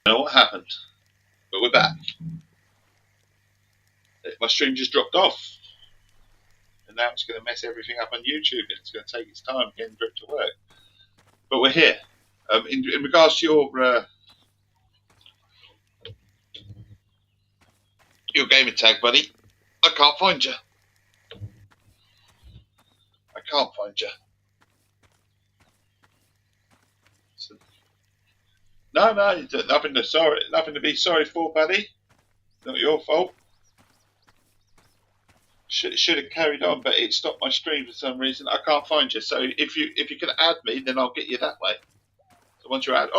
I don't know what happened, but we're back. My stream just dropped off, and now it's going to mess everything up on YouTube, and it's going to take its time getting for it to work. But we're here. In regards to your gamer tag, buddy, I can't find you. I can't find you. So, no, nothing to be sorry for, buddy. Not your fault. Should have carried on, but it stopped my stream for some reason. I can't find you. So if you can add me, then I'll get you that way. So once you're out,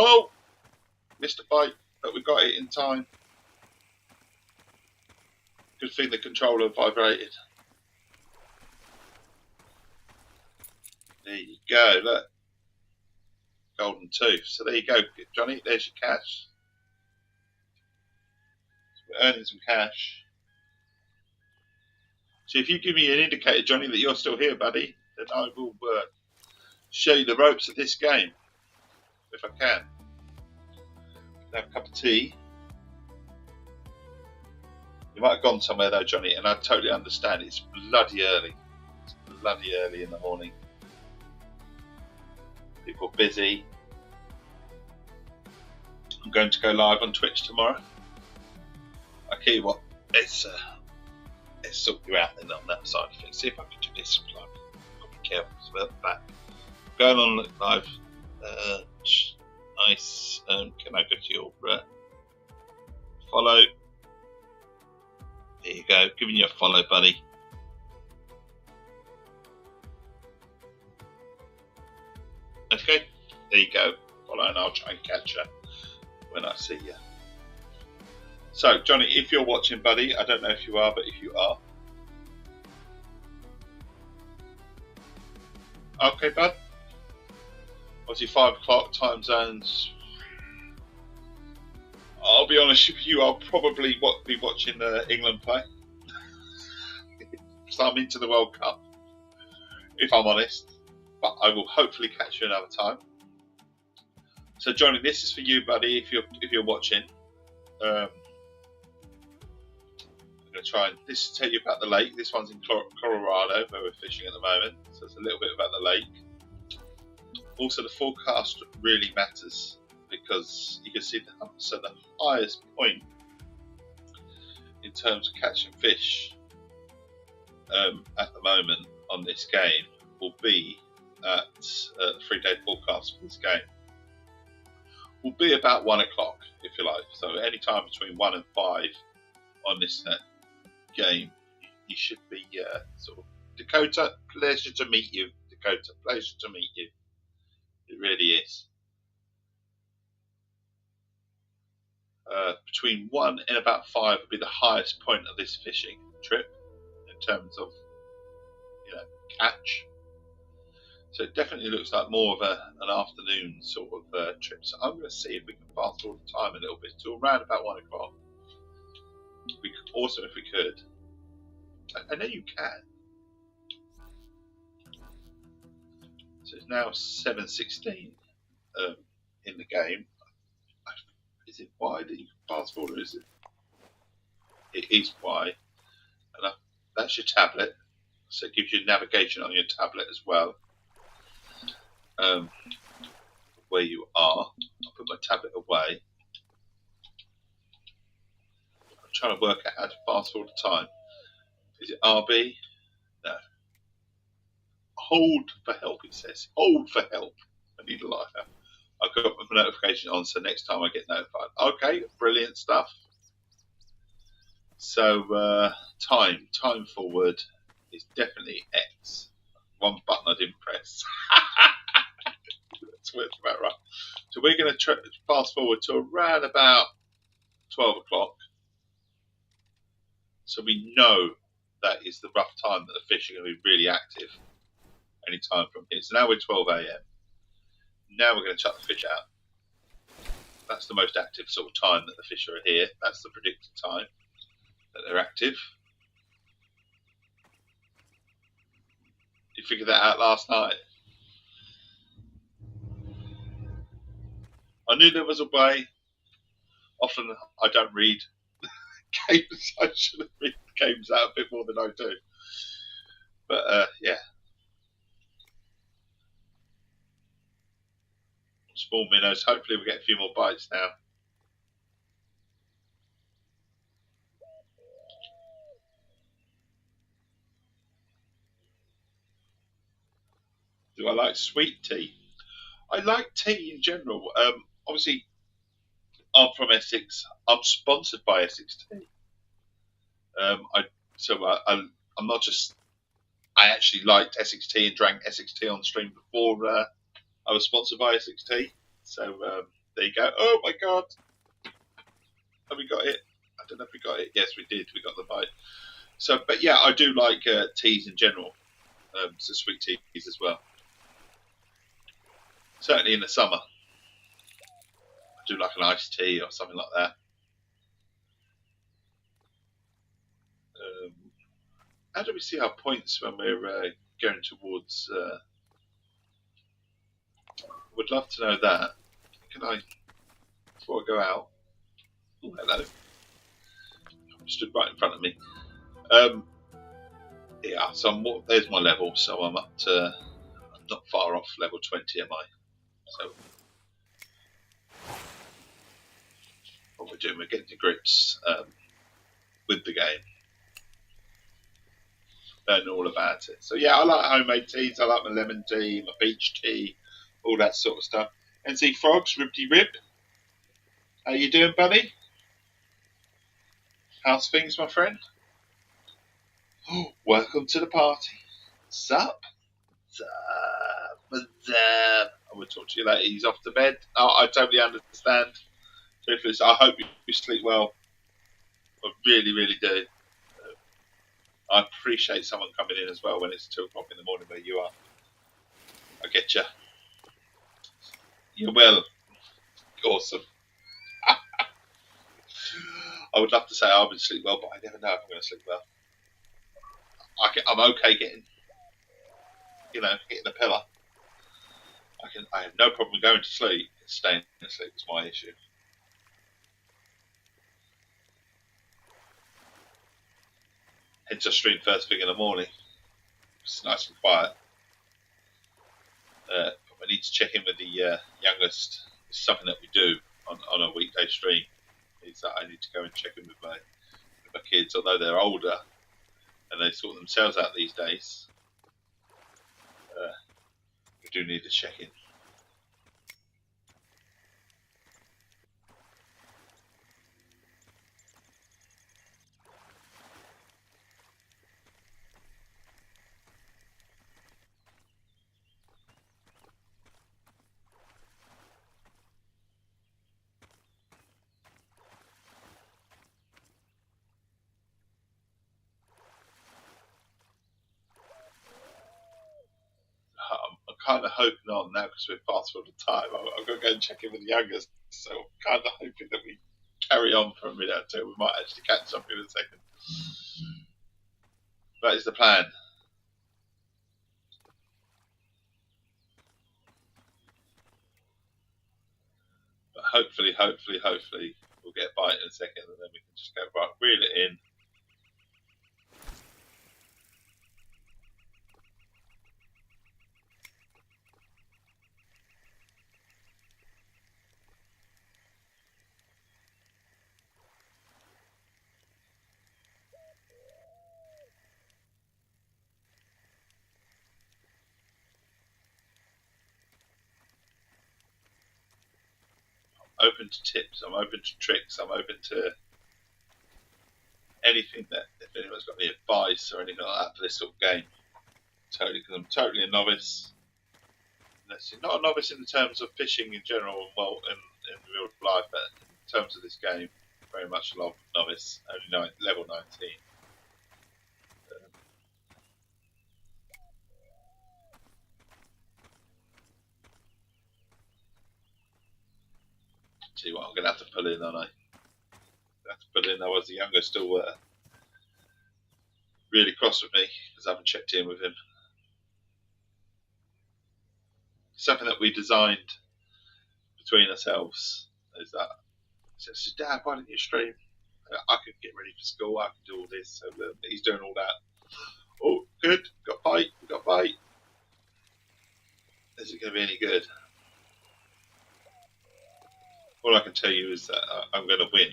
missed a bite, but we got it in time. Good thing the controller vibrated. There you go. Look, golden tooth. So there you go, Johnny. There's your cash. So we're earning some cash. So if you give me an indicator, Johnny, that you're still here, buddy, then I will show you the ropes of this game, if I can. Have a cup of tea. You might have gone somewhere though, Johnny, and I totally understand. It's bloody early. It's bloody early in the morning. People are busy. I'm going to go live on Twitch tomorrow. I tell you what, let's sort you out then on that side of things. See if I can do this live. I'll be careful about that. Going on live. Nice. Can I go to your follow? There you go. Giving you a follow, buddy. Okay. There you go. Follow, and I'll try and catch you when I see you. So, Johnny, if you're watching, buddy, I don't know if you are, but if you are. Okay, bud. Obviously, 5 o'clock time zones. I'll be honest with you, I'll probably be watching England play. So I'm into the World Cup, if I'm honest. But I will hopefully catch you another time. So, Johnny, this is for you, buddy, if you're watching. I'm going to try and tell you about the lake. This one's in Colorado, where we're fishing at the moment. So it's a little bit about the lake. Also, the forecast really matters because you can see the highest point in terms of catching fish at the moment on this game will be at the 3-day forecast for this game will be about 1 o'clock, if you like. So any time between 1 and 5 on this game, you should be sort of Dakota. Pleasure to meet you, Dakota. Pleasure to meet you. It really is. Between 1 and about 5 would be the highest point of this fishing trip in terms of catch. So it definitely looks like more of an afternoon sort of trip. So I'm going to see if we can fast forward the time a little bit to around about 1 o'clock. We could also, if we could, I know you can. So it's now 7:16 in the game. Is it Y that you can fast forward, or is it? It is Y, and that's your tablet. So it gives you navigation on your tablet as well. Where you are. I'll put my tablet away. I'm trying to work out how to fast forward the time. Is it RB? No. Hold for help, it says. Hold for help. I need a life out. I've got my notification on, so next time I get notified. Okay, brilliant stuff. So time forward is definitely X. One button I didn't press. That's about right. So we're going to fast forward to around about 12 o'clock. So we know that is the rough time that the fish are going to be really active any time from here. So now we're 12 a.m. Now we're going to chuck the fish out. That's the most active sort of time that the fish are here. That's the predicted time that they're active. You figured that out last night. I knew there was a way. Often I don't read games. I should have read games out a bit more than I do. But yeah, small minnows. Hopefully we get a few more bites now. Do I like sweet tea? I like tea in general. Obviously, I'm from Essex. I'm sponsored by Essex Tea. I so I'm not just. I actually liked Essex Tea and drank Essex Tea on stream before I was sponsored by Essex Tea. So there you go. Oh my god, have we got it? I don't know if we got it. Yes, we did. We got the bite. So, but yeah, I do like teas in general. So sweet teas as well. Certainly in the summer, I do like an iced tea or something like that. Um, how do we see our points when we're going towards? Would love to know that. Can I, before I go out? Oh, hello. Stood right in front of me. Yeah, so there's my level. So I'm up to, I'm not far off level 20, am I? So what we're doing, we're getting to grips with the game, learning all about it. So yeah, I like homemade teas. I like my lemon tea, my peach tea, all that sort of stuff. And see, Frogs, Ribty Rib, how you doing, buddy? How's things, my friend? Oh, welcome to the party. What's up? What's up? What's up? I will talk to you later. He's off to bed. Oh, I totally understand. Truthfully, I hope you sleep well. I really, really do. I appreciate someone coming in as well when it's 2 o'clock in the morning where you are. I get you. You're well. Awesome. I would love to say I would sleep well, but I never know if I'm going to sleep well. I'm okay getting a pillar. I have no problem going to sleep. Staying asleep is my issue. Hence I stream first thing in the morning. It's nice and quiet. I need to check in with the youngest. It's something that we do on a weekday stream. Is that I need to go and check in with my kids, although they're older and they sort themselves out these days. We do need to check in. I'm kind of hoping on now because we're past all the time. I've got to go and check in with the youngest, so I'm kind of hoping that we carry on for a minute or two. We might actually catch something in a second. That is the plan. But hopefully, we'll get a bite in a second, and then we can just go right, reel it in. Open to tips. I'm open to tricks. I'm open to anything that if anyone's got any advice or anything like that for this sort of game. Totally, because I'm totally a novice. Not a novice in the terms of fishing in general and well in real life, but in terms of this game, very much a novice. Only level 19. See what I'm going to have to pull in, aren't I? Have to put in. I was the younger, still really cross with me because I haven't checked in with him. Something that we designed between ourselves is that So I said, Dad, why didn't you stream? I could get ready for school. I could do all this. So he's doing all that. Oh, good. Got bite. Got bite. Is it going to be any good? All I can tell you is that I'm going to win.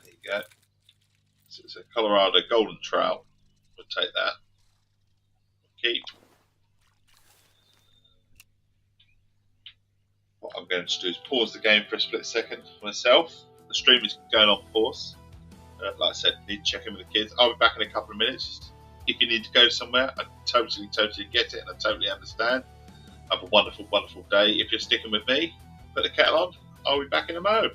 There you go. So it's a Colorado golden trout. We'll take that. Keep. What I'm going to do is pause the game for a split second for myself. The stream is going on pause. Like I said, need to check in with the kids. I'll be back in a couple of minutes. If you need to go somewhere, I totally get it and I totally understand. Have a wonderful, wonderful day. If you're sticking with me, put the kettle on. I'll be back in a mo.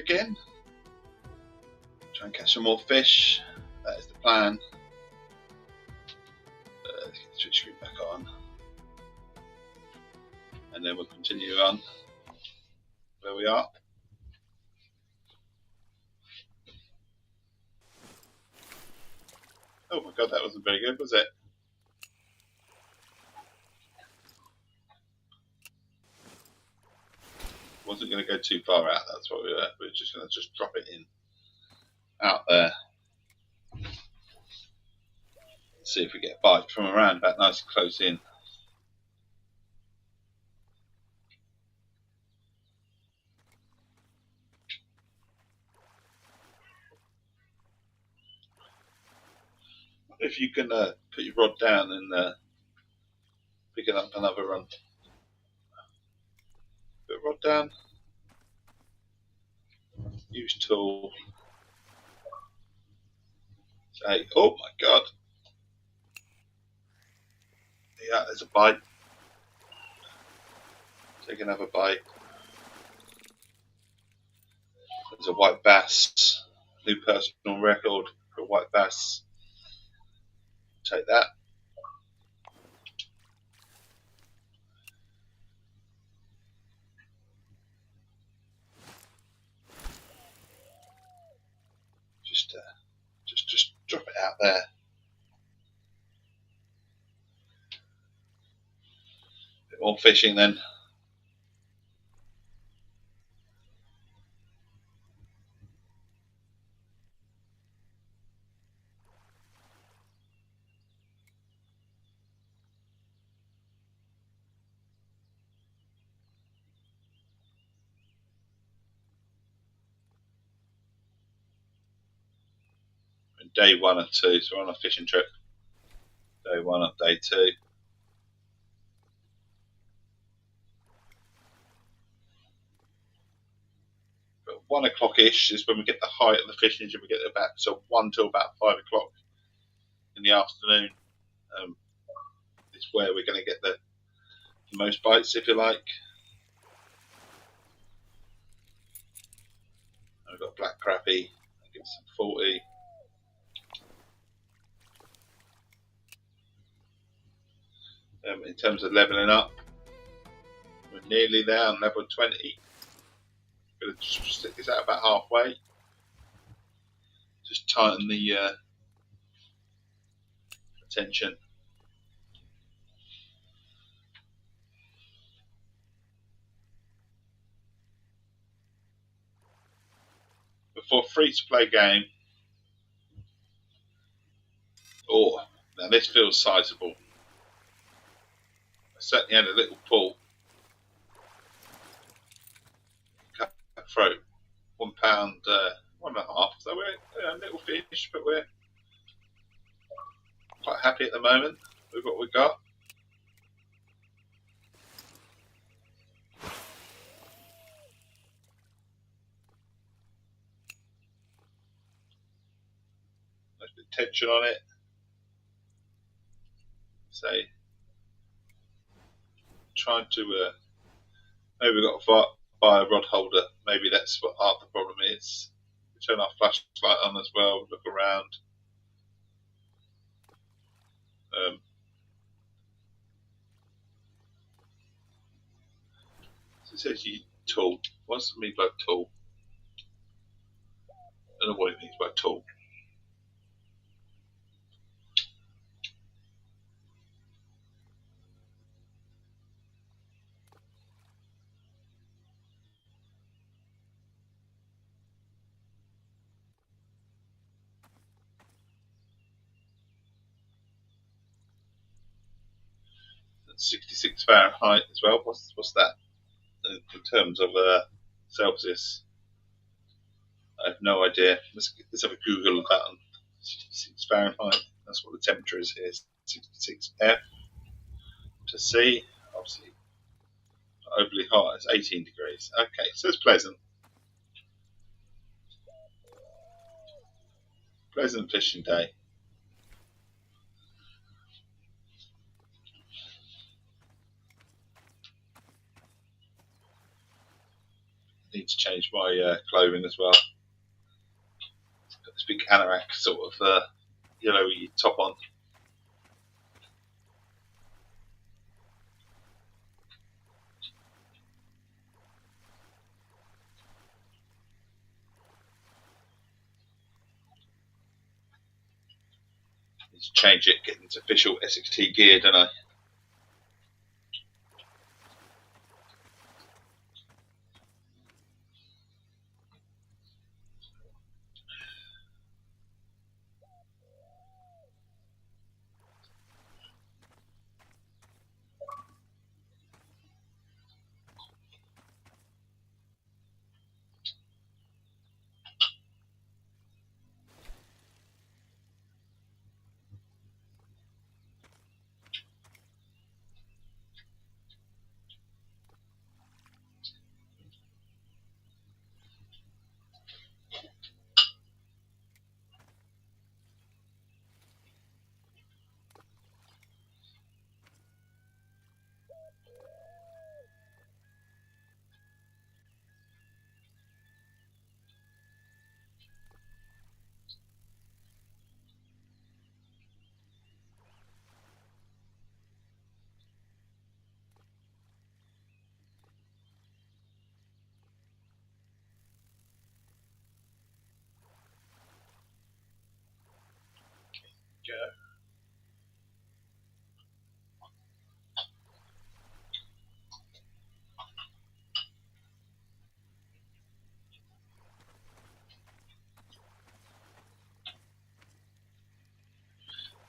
Again. Try and catch some more fish. That is the plan. Let's get the switch screen back on. And then we'll continue on where we are. Oh my god, that wasn't very good, was it? Wasn't going to go too far out. That's what we were. We were just going to just drop it in out there. See if we get a bite from around about nice and close in. If you can put your rod down and pick it up another run. Put rod down. Use tool. Say, oh my god. Yeah, there's a bite. Take another bite. There's a white bass. New personal record for a white bass. Take that. Just drop it out there. A bit more fishing then. Day 1 and 2, so we're on a fishing trip. Day 1 and day 2. But 1 o'clock-ish is when we get the height of the fishing, and we get about 1 till about 5 o'clock in the afternoon. It's where we're going to get the most bites, if you like. I've got black crappie. I'll give it some 40. In terms of levelling up, we're nearly there on level 20. Going to just stick this out about halfway. Just tighten the tension. But for a free-to-play game, oh, now this feels sizable. I certainly had a little pull. Cutthroat, £1, 1.5. So we're a little fish, but we're quite happy at the moment with what we got. Nice bit of tension on it. So trying to maybe we've got to buy a rod holder. Maybe that's what half the problem is. We turn our flashlight on as well. Look around. So it says you tool. What's it mean by tool? I don't know what it means by tool. That's 66 Fahrenheit as well. What's that in terms of Celsius? I have no idea. Let's have a Google of that on 66 Fahrenheit. That's what the temperature is here. 66 F to C. Obviously, not overly hot. It's 18 degrees. Okay, so it's pleasant. Pleasant fishing day. Need to change my clothing as well. Got this big anorak sort of yellowy top on. Need to change it, get into official Essex Tea gear, don't I? Go.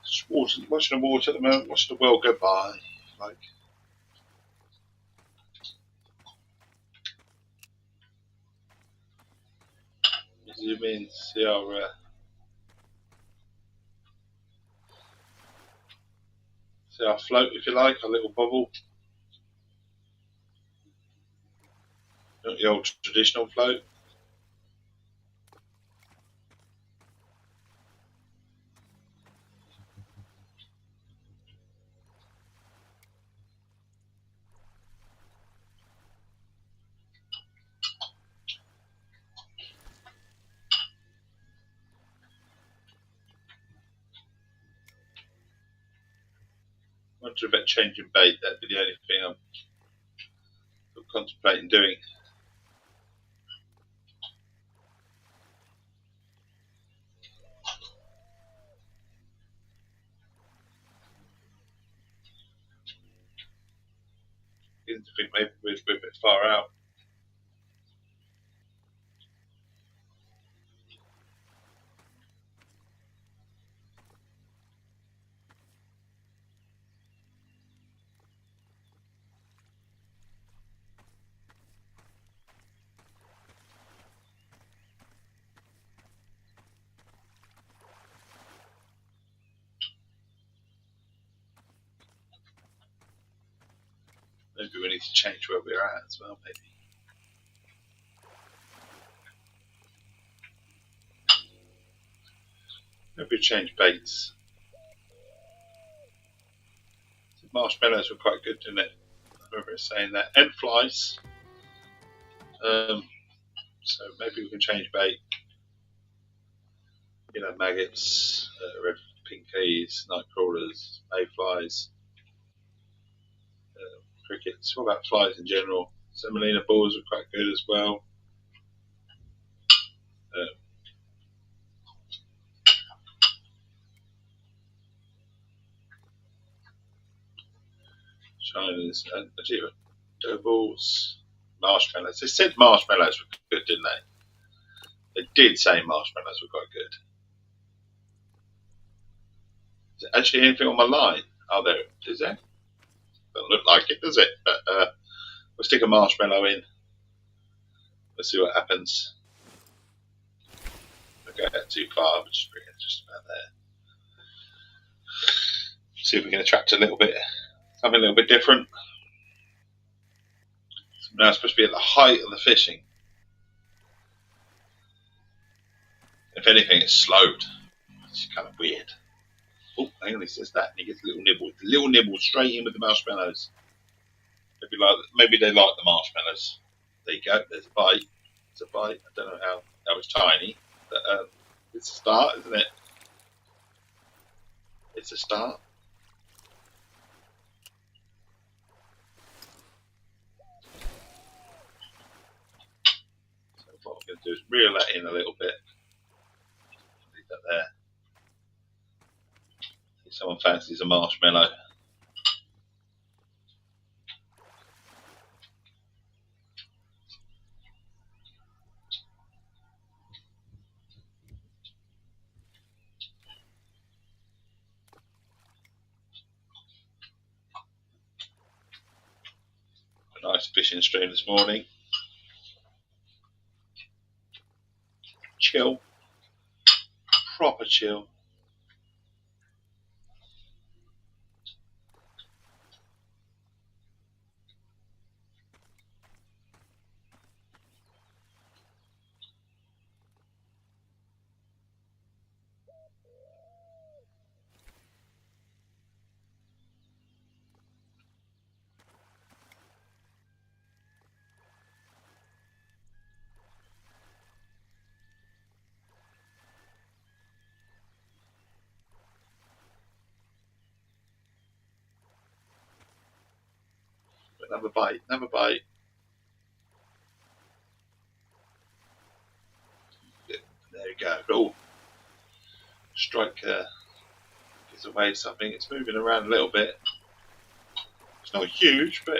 Just watching the water at the moment, watching the world go by. Like, zoom in, see our float, if you like, our little bubble. Not the old traditional float. Wonder about changing bait. That'd be the only thing I'm contemplating doing. Beginning to think maybe we're a bit far out. Maybe we need to change where we're at as well, maybe. Maybe change baits. The marshmallows were quite good, didn't it? I remember saying that. And flies. So maybe we can change bait. You know, maggots, red pinkies, night crawlers, mayflies, crickets. What about flies in general? Semolina balls are quite good as well. Shiners and dough balls, marshmallows. They said marshmallows were good, didn't they? They did say marshmallows were quite good. Is there actually anything on my line? Oh, there. Is there? Doesn't look like it, does it? But we'll stick a marshmallow in. Let's see what happens. Don't go too far, but just bring it just about there. See if we can attract a little bit, something a little bit different. So now it's supposed to be at the height of the fishing. If anything, it's slowed. It's kind of weird. Oh, hang on, he says that, and he gets a little nibble straight in with the marshmallows. Maybe they like the marshmallows. There you go. There's a bite. It's a bite. I don't know how it's tiny, but it's a start, isn't it? It's a start. So what I'm going to do is reel that in a little bit. Leave that there. Someone fancies a marshmallow. A nice fishing stream this morning. Chill. Proper chill. Another bite, another bite. There we go. Oh, strike gives away something. It's moving around a little bit. It's not huge, but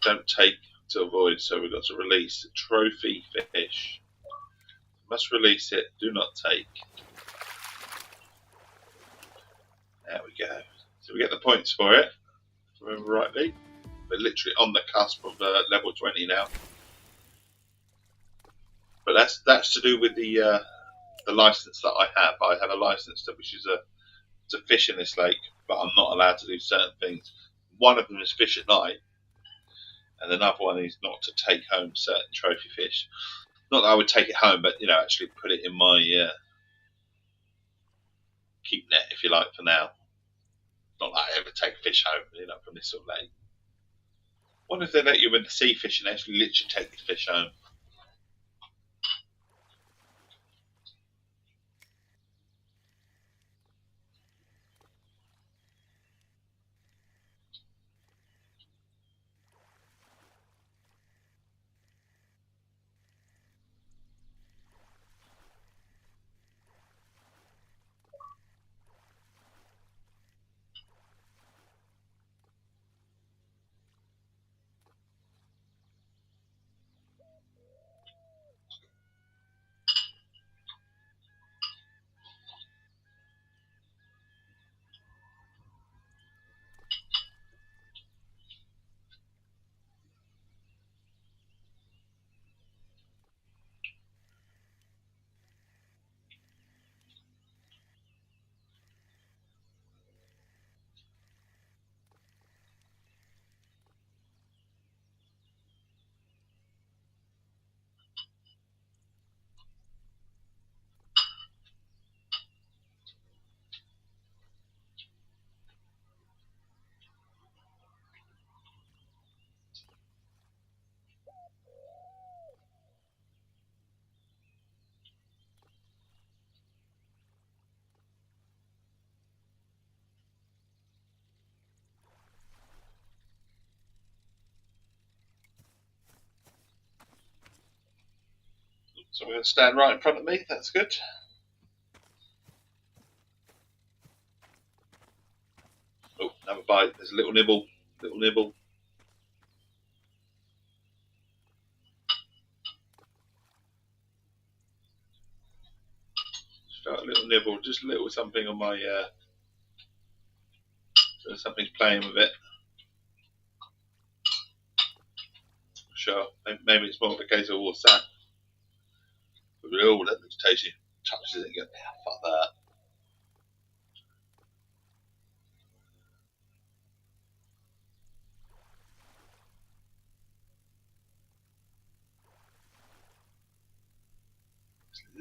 don't take to avoid. So we've got to release the trophy fish. Must release it. Do not take. There we go. So we get the points for it. If I remember rightly. We're literally on the cusp of level 20 now. But that's to do with the license that I have. I have a license which is to fish in this lake, but I'm not allowed to do certain things. One of them is fish at night, and another one is not to take home certain trophy fish. Not that I would take it home, but actually put it in my keep net, if you like, for now. Not that I ever take fish home, from this sort of lake. Wonder if they let you in the sea fish and actually literally take the fish home. So we're going to stand right in front of me. That's good. Oh, another bite. There's a little nibble. Little nibble. Just felt a little nibble. Just a little something on my... so something's playing with it. Sure. Maybe it's more of a case of what's that? Oh, that looks tasty. Touches it again. Fuck that.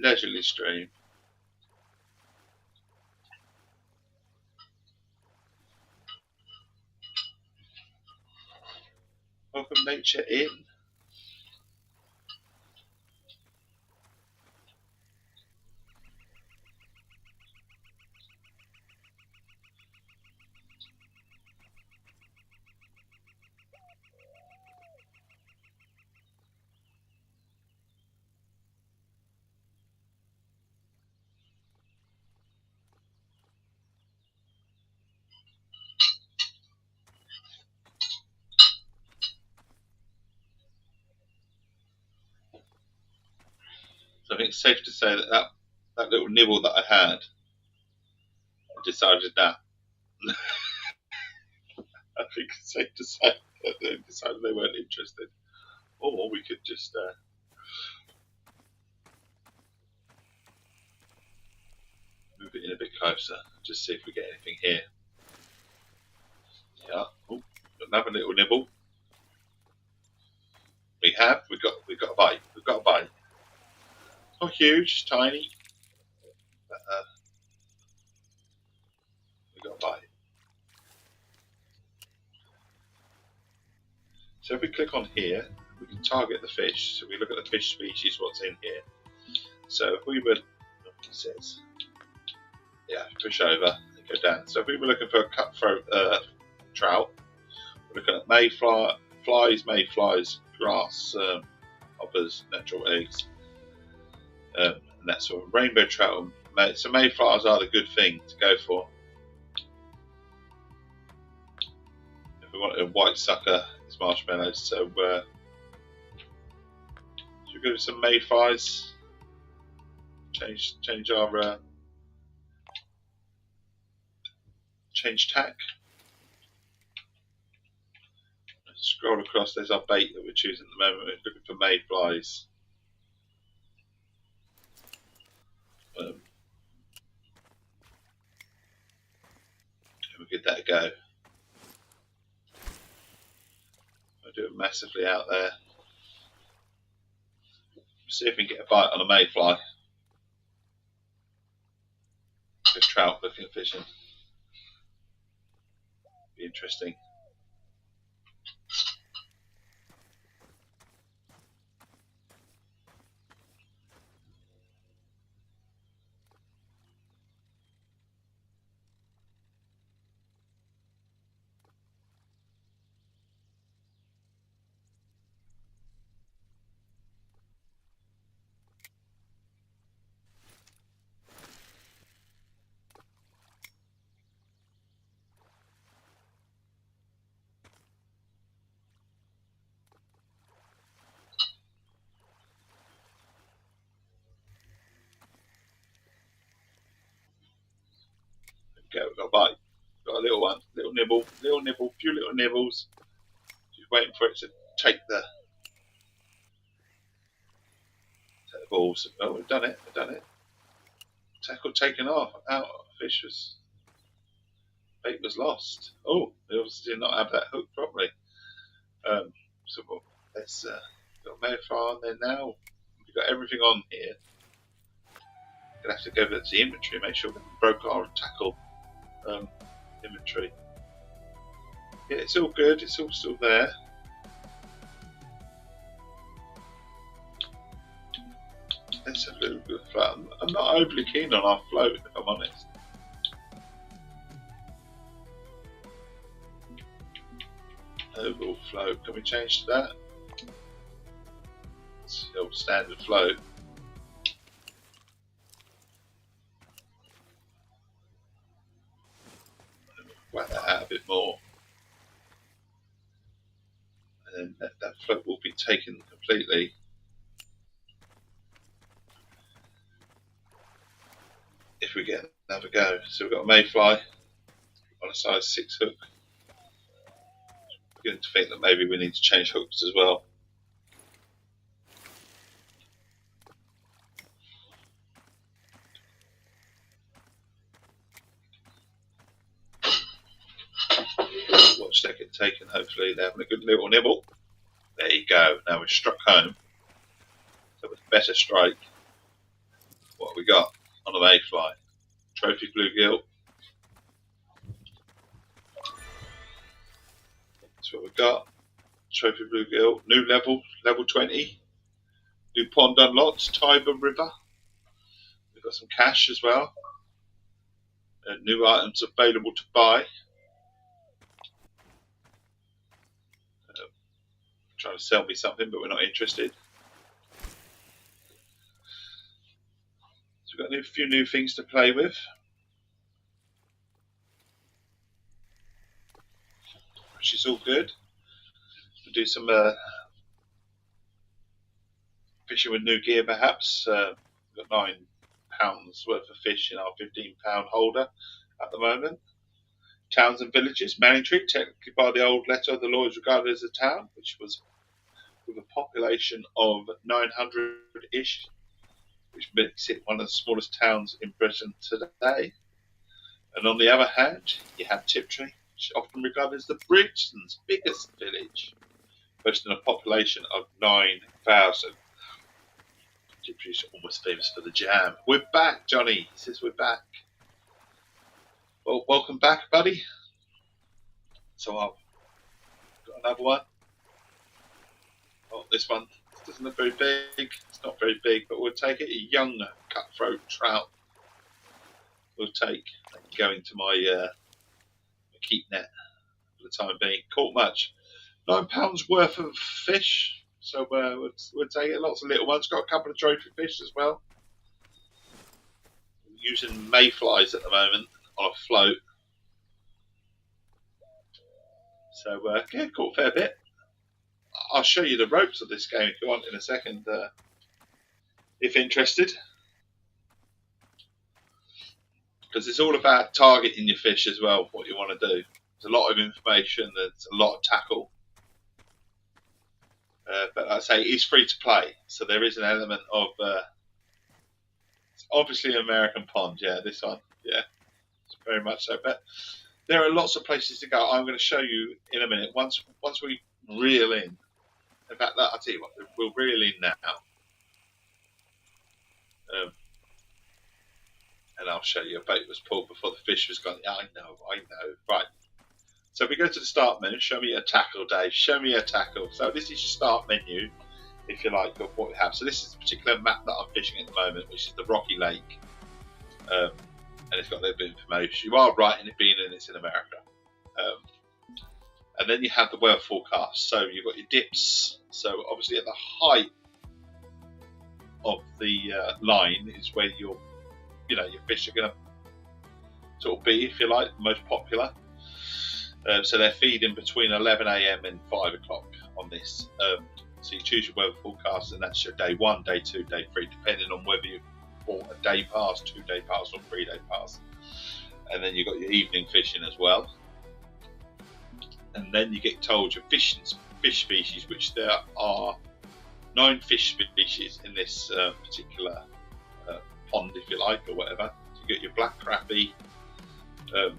Leisurely stream. Welcome nature in. I think it's safe to say that little nibble that I had, I decided that. I think it's safe to say that they decided they weren't interested. Or we could just move it in a bit closer, just see if we get anything here. Yeah. Oh, another little nibble. We've got a bite. We've got a bite. Not huge, tiny. But, we've got a bite. So if we click on here, we can target the fish. So we look at the fish species, what's in here. So if we were, it says, yeah, push over and go down. So if we were looking for a cutthroat trout, we're looking at mayflies, grass hoppers, natural eggs, and that sort of rainbow trout. So mayflies are the good thing to go for. If we want a white sucker, it's marshmallows. So should we go with some mayflies? Change our change tack. Scroll across. There's our bait that we're choosing at the moment. We're looking for mayflies. We'll give that a go. I'll do it massively out there. See if we can get a bite on a mayfly. Good trout looking fishing. Be interesting. We've got a bite. Got a little one, few little nibbles. Just waiting for it to take the balls. Oh, we've done it. Tackle taken off. Out. Bait was lost. Oh, they obviously did not have that hook properly. So let's got mayfly on there now. We've got everything on here. Gonna have to go back to the inventory, make sure we broke our tackle inventory. Yeah, it's all good. It's all still there. Let's have a little bit of float. I'm not overly keen on our float, if I'm honest. Overall float. Can we change to that? It's the old standard float. Whack that out a bit more. And then that float will be taken completely. If we get another go. So we've got a mayfly on a size 6 hook. I'm beginning to think that maybe we need to change hooks as well. Watch that get taken. Hopefully they're having a good little nibble. There you go. Now we've struck home. So with better strike. What have we got on a mayfly? Trophy bluegill. That's what we've got. Trophy bluegill. New level 20. New pond unlocked. Tiber River. We've got some cash as well. New items available to buy. Trying to sell me something, but we're not interested. So we've got a few new things to play with. Which is all good. We'll do some fishing with new gear perhaps. We've got £9 worth of fish in our £15 holder at the moment. Towns and villages. Manningtree, technically by the old letter of the law, is regarded as a town, which was with a population of 900-ish, which makes it one of the smallest towns in Britain today. And on the other hand, you have Tiptree, which is often regarded as the Britain's biggest village, boasting a population of 9,000. Tiptree's almost famous for the jam. We're back, Johnny. He says we're back. Well, welcome back, buddy. So I've got another one. Oh, this one doesn't look very big. It's not very big, but we'll take it. A young cutthroat trout. We'll take going to my keep net for the time being. Caught much. £9 worth of fish. So we'll take it. Lots of little ones. Got a couple of trophy fish as well. We're using mayflies at the moment on a float. So yeah, caught a fair bit. I'll show you the ropes of this game if you want in a second, if interested. Because it's all about targeting your fish as well, what you want to do. There's a lot of information, there's a lot of tackle. But like I say, it's free to play, so there is an element of... it's obviously an American pond, yeah, this one, yeah. It's very much so. But there are lots of places to go. I'm going to show you in a minute. Once we reel in fact, I'll tell you what, we'll reel in now. And I'll show you a bait was pulled before the fish was gone. I know. Right. So if we go to the start menu, show me a tackle, Dave. Show me a tackle. So this is your start menu, if you like, of what we have. So this is the particular map that I'm fishing at the moment, which is the Rocky Lake. And it's got a little bit of information. You are right in it being in it's in America. And then you have the weather forecast. So you've got your dips. So obviously at the height of the line is where your fish are going to sort of be, if you like, the most popular. So they're feeding between 11 AM and 5 o'clock on this. So you choose your weather forecast, and that's your day 1, day 2, day 3, depending on whether you bought a day pass, 2-day pass, or 3-day pass. And then you've got your evening fishing as well. And then you get told your fish species, which there are 9 fish species in this particular pond, if you like, or whatever. So you get your black crappie, your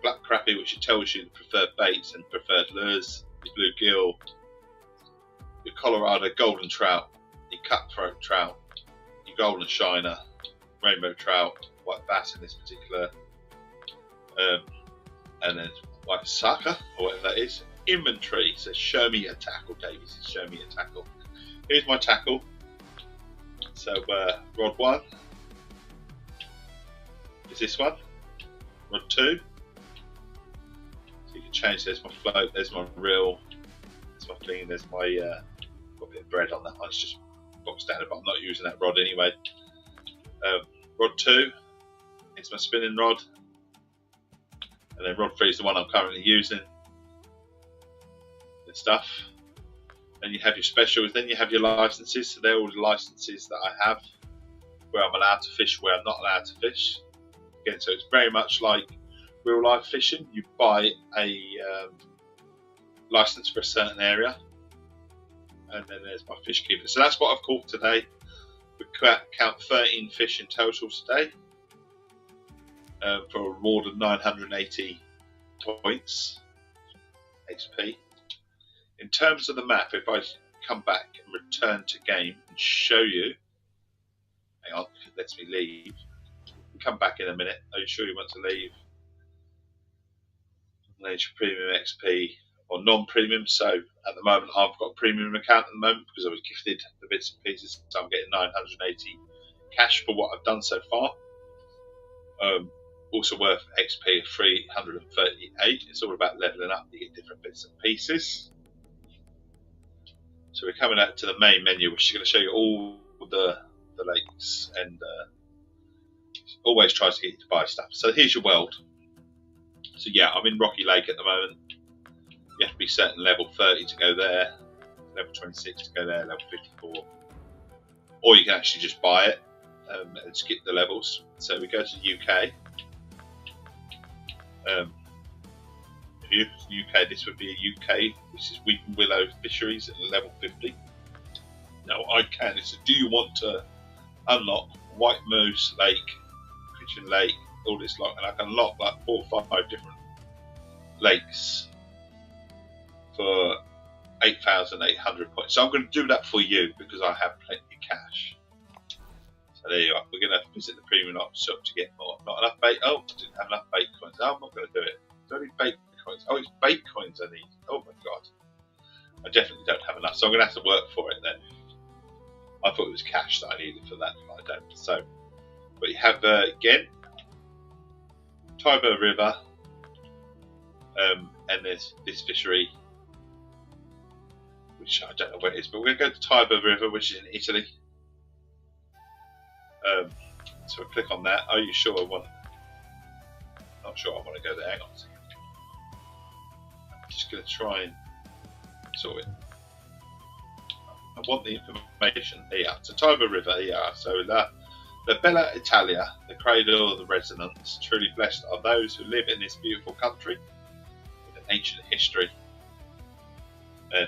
black crappie, which tells you the preferred baits and preferred lures, your bluegill, your Colorado golden trout, your cutthroat trout, your golden shiner, rainbow trout, white bass in this particular, and then white sucker, or whatever that is. Inventory says, show me a tackle, Davey says, show me a tackle. Here's my tackle. So rod 1 is this one, rod 2, so you can change. There's my float, there's my reel, there's my thing, there's my got a bit of bread on that one. It's just box standard, but I'm not using that rod anyway. Rod 2 is my spinning rod, and then rod 3 is the one I'm currently using and stuff. And you have your specials, then you have your licenses. So they're all the licenses that I have, where I'm allowed to fish, where I'm not allowed to fish. Again, so it's very much like real life fishing. You buy a license for a certain area, and then there's my fish keeper. So that's what I've caught today. We count 13 fish in total today, for a reward of 980 points XP. In terms of the map, if I come back and return to game and show you, hang on, it lets me leave. Come back in a minute. Are you sure you want to leave? There's your premium XP or non-premium. So at the moment, I've got a premium account at the moment because I was gifted the bits and pieces. So I'm getting 980 cash for what I've done so far. Also worth XP of 338. It's all about leveling up. You get different bits and pieces. So we're coming out to the main menu, which is going to show you all the lakes, and always tries to get you to buy stuff. So here's your world. So yeah, I'm in Rocky Lake at the moment. You have to be certain level 30 to go there, level 26 to go there, level 54. or you can actually just buy it and skip the levels. So we go to the UK. UK, this would be a UK. This is Weeping Willow Fisheries at level 50. Now I can. So do you want to unlock White Moose Lake, Kitchen Lake, all this lot, and I can unlock like 4 or 5 different lakes for 8,800 points. So I'm going to do that for you because I have plenty of cash. So there you are. We're going to visit the premium ops shop to get more. Not enough bait. Oh, I didn't have enough bait coins. Oh, I'm not going to do it. I don't need bait coins. Oh, it's bait coins I need. Oh my god. I definitely don't have enough. So I'm going to have to work for it then. I thought it was cash that I needed for that, but I don't. So, but you have again Tiber River, and there's this fishery, which I don't know where it is, but we're going to go to Tiber River, which is in Italy. So we click on that. Are you sure I want? Not sure I want to go there. Hang on a second. I'm just going to try and sort it. I want the information here. So Tiber River, here. So La Bella Italia, the cradle of the resonance. Truly blessed are those who live in this beautiful country with an ancient history. And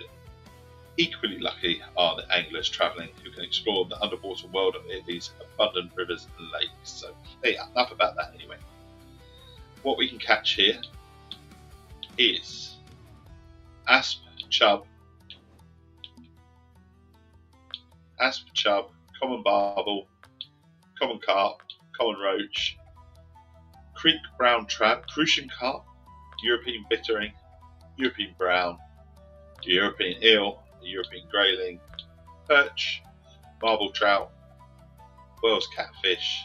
equally lucky are the anglers travelling who can explore the underwater world of Italy's abundant rivers and lakes. So there you are. Enough about that anyway. What we can catch here is asp, chub, common barbel, common carp, common roach, creek brown trout, crucian carp, European bittering, European brown, European eel, European grayling, perch, marble trout, Wales catfish,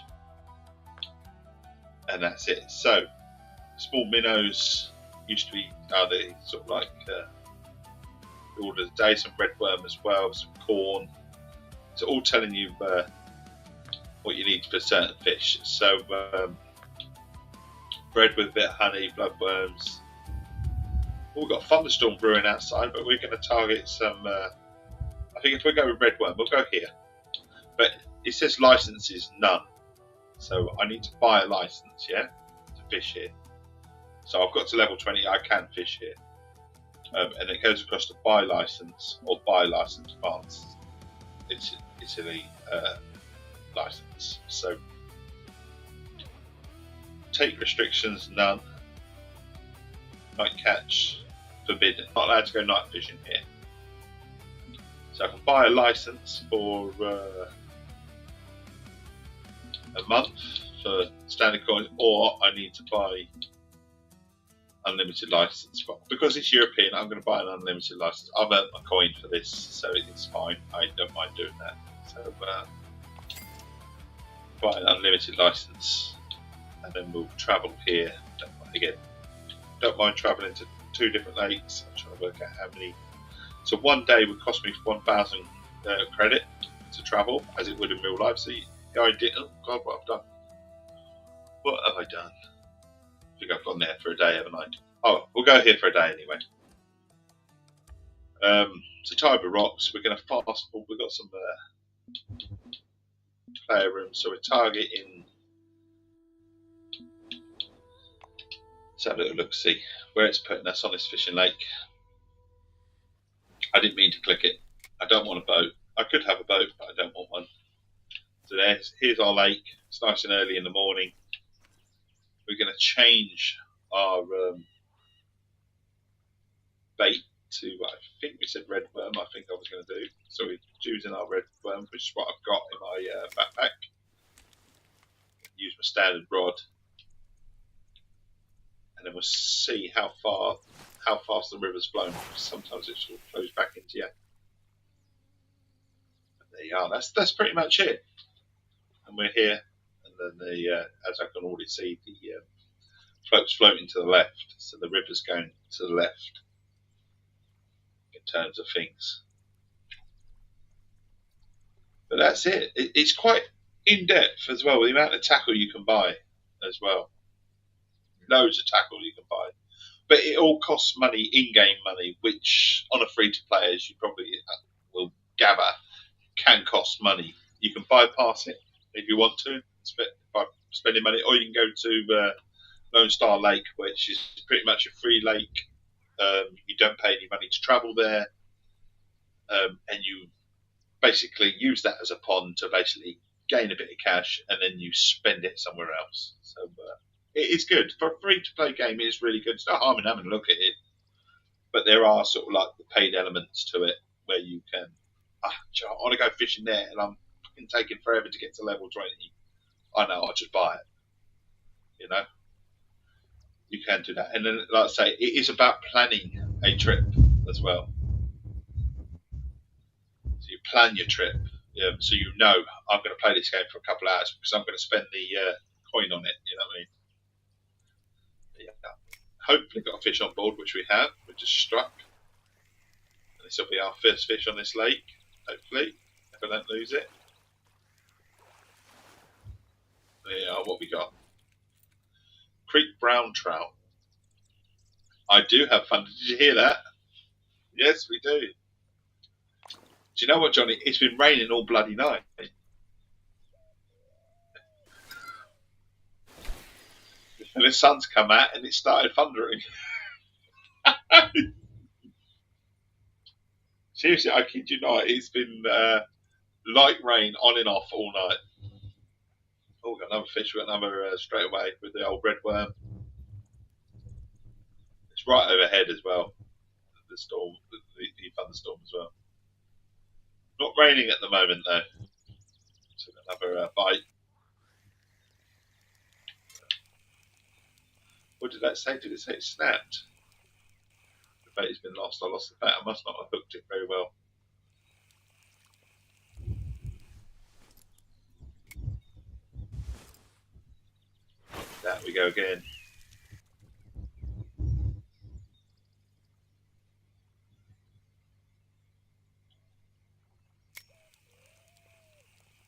and that's it. So small minnows used to be the sort of like order of the day, some red worm as well, some corn. It's all telling you what you need for certain fish. So bread with a bit of honey, bloodworms. We've got a thunderstorm brewing outside, but we're going to target some. I think if we go with red worm, we'll go here. But it says licenses none, so I need to buy a license, yeah, to fish here. So I've got to level 20. I can fish here, and it goes across to buy license or buy license France. It's Italy license. So take restrictions none. Night catch forbidden. Not allowed to go night fishing here. So I can buy a license for a month for standard coins, or I need to buy unlimited license. Because it's European, I'm going to buy an unlimited license. I've earned my coin for this, so it's fine. I don't mind doing that. So buy an unlimited license, and then we'll travel here. Don't mind travelling to 2 different lakes. I'm trying to work out how many. So one day would cost me 1,000 credit to travel, as it would in real life. So I did. Oh God, what have I done? What have I done? I think I've gone there for a day, haven't I? Oh, we'll go here for a day anyway. So Tiber Rocks, we're going to fast forward. We've got some player rooms, so we're targeting. Let's have a little look, see where it's putting us on this fishing lake. I didn't mean to click it. I don't want a boat. I could have a boat, but I don't want one. So here's our lake. It's nice and early in the morning. We're going to change our bait to, I think we said red worm, I think I was going to do. So we're choosing our red worm, which is what I've got in my backpack. Use my standard rod. And then we'll see how fast the river's flown. Sometimes it sort of flows back into you. There you are. That's pretty much it. And we're here, and then as I can already see, the float's floating to the left, so the river's going to the left in terms of things. But that's it. It's quite in depth as well, with the amount of tackle you can buy as well. Loads of tackle you can buy, but it all costs money, in-game money, which on a free-to-play, as you probably will gather, can cost money you can bypass it if you want to by spending money, or you can go to Lone Star Lake, which is pretty much a free lake. You don't pay any money to travel there, and you basically use that as a pond to basically gain a bit of cash, and then you spend it somewhere else. So it is good for a free-to-play game. It is really good. It's not harm in having a look at it, but there are sort of like the paid elements to it where you can. I want to go fishing there, and I'm fucking taking forever to get to level 20. I know, I'll just buy it. You know, you can do that, and then like I say, it is about planning a trip as well. So you plan your trip, so you know I'm going to play this game for a couple of hours because I'm going to spend the coin on it. You know what I mean? Yeah. Hopefully got a fish on board, which we have. We just struck. And this will be our first fish on this lake, hopefully, if I don't lose it. Yeah, what we got? Creek brown trout. I do have fun. Did you hear that? Yes, we do. Do you know what, Johnny? It's been raining all bloody night. And the sun's come out and it started thundering. Seriously, I kid you not. It's been light rain on and off all night. Oh, we've got another fish. We've got another straight away with the old red worm. It's right overhead as well. The storm, the thunderstorm as well. Not raining at the moment though. So another bite. What did that say? Did it say it snapped? The bait has been lost. I lost the bait. I must not have hooked it very well. There we go again.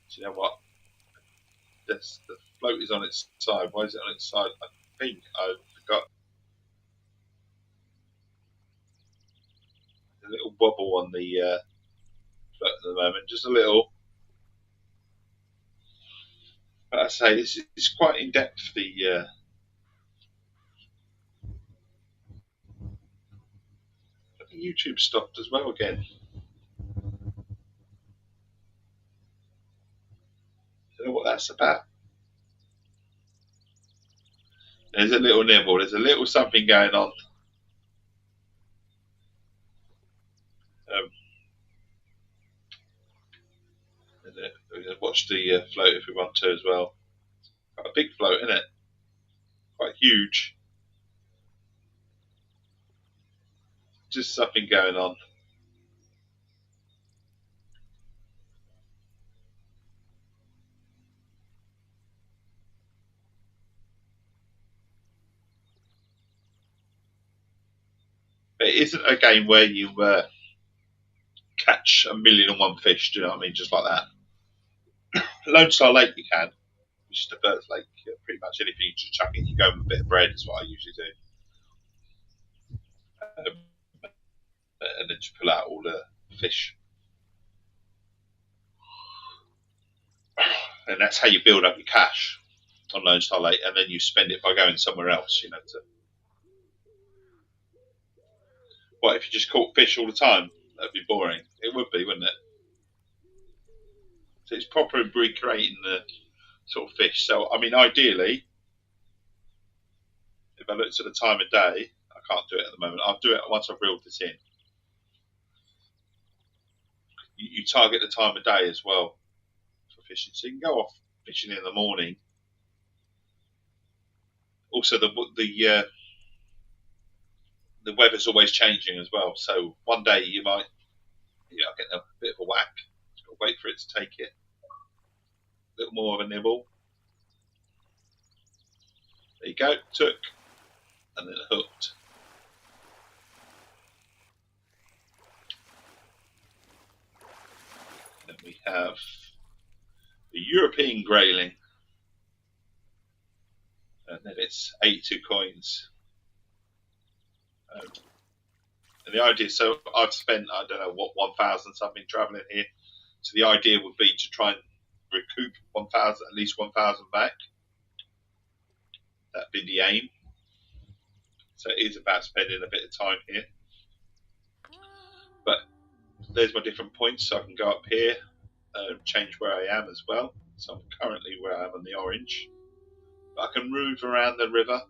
Do you know what? The float is on its side. Why is it on its side? I think I forgot. A little wobble on the float at the moment, just a little. But I say this is quite in depth. The YouTube stopped as well again. Don't know what that's about. There's a little nibble. There's a little something going on. We can watch the float if we want to as well. Quite a big float, isn't it? Quite huge. Just something going on. But it isn't a game where you catch 1,000,001 fish. Do you know what I mean? Just like that. Lone Star Lake you can. It's just a bird's lake. Pretty much anything you just chuck in, you go with a bit of bread is what I usually do. And then just pull out all the fish. And that's how you build up your cash on Lone Star Lake, and then you spend it by going somewhere else, you know. What if you just caught fish all the time? That'd be boring. It would be, wouldn't it? So it's proper in recreating the sort of fish. So I mean, ideally, if I looked at the time of day, I can't do it at the moment. I'll do it once I've reeled this in. You target the time of day as well for fishing, so you can go off fishing in the morning. Also, the weather's always changing as well. So one day you might get a bit of a whack. Just got to wait for it to take it. A little more of a nibble. There you go. Took and then hooked. Then we have the European grayling. And then it's 82 coins. And the idea, so I've spent, I don't know what, 1,000 something travelling here. So the idea would be to try and recoup 1,000, at least 1,000 back. That'd be the aim. So it is about spending a bit of time here. But there's my different points. So I can go up here, change where I am as well. So I'm currently where I am on the orange. But I can move around the river.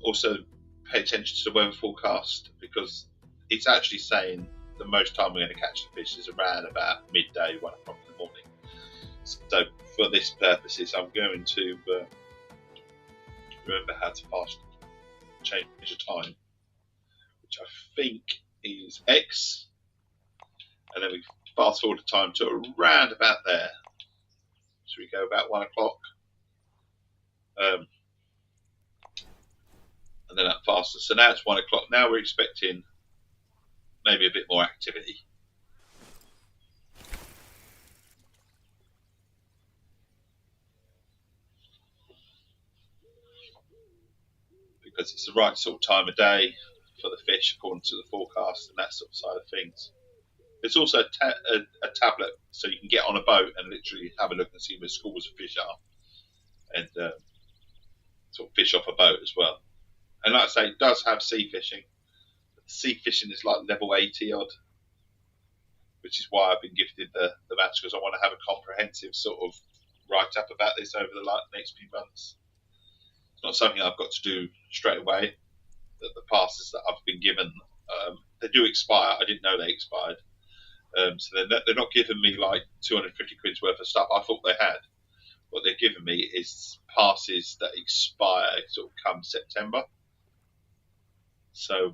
Also pay attention to the weather forecast, because it's actually saying the most time we're going to catch the fish is around about midday, 1 o'clock in the morning. So for this purposes, I'm going to remember how to change the time, which I think is X, and then we fast forward the time to around about there. So we go about 1 o'clock, and then that faster. So now it's 1 o'clock. Now we're expecting maybe a bit more activity. Because it's the right sort of time of day for the fish according to the forecast and that sort of side of things. There's also a tablet, so you can get on a boat and literally have a look and see where schools of fish are, and sort of fish off a boat as well. And like I say, it does have sea fishing. Sea fishing is like level 80 odd, which is why I've been gifted the match, because I want to have a comprehensive sort of write-up about this over the next few months. It's not something I've got to do straight away. The passes that I've been given, they do expire. I didn't know they expired. So they're not giving me like 250 quid's worth of stuff. I thought they had. What they're giving me is passes that expire sort of come September. So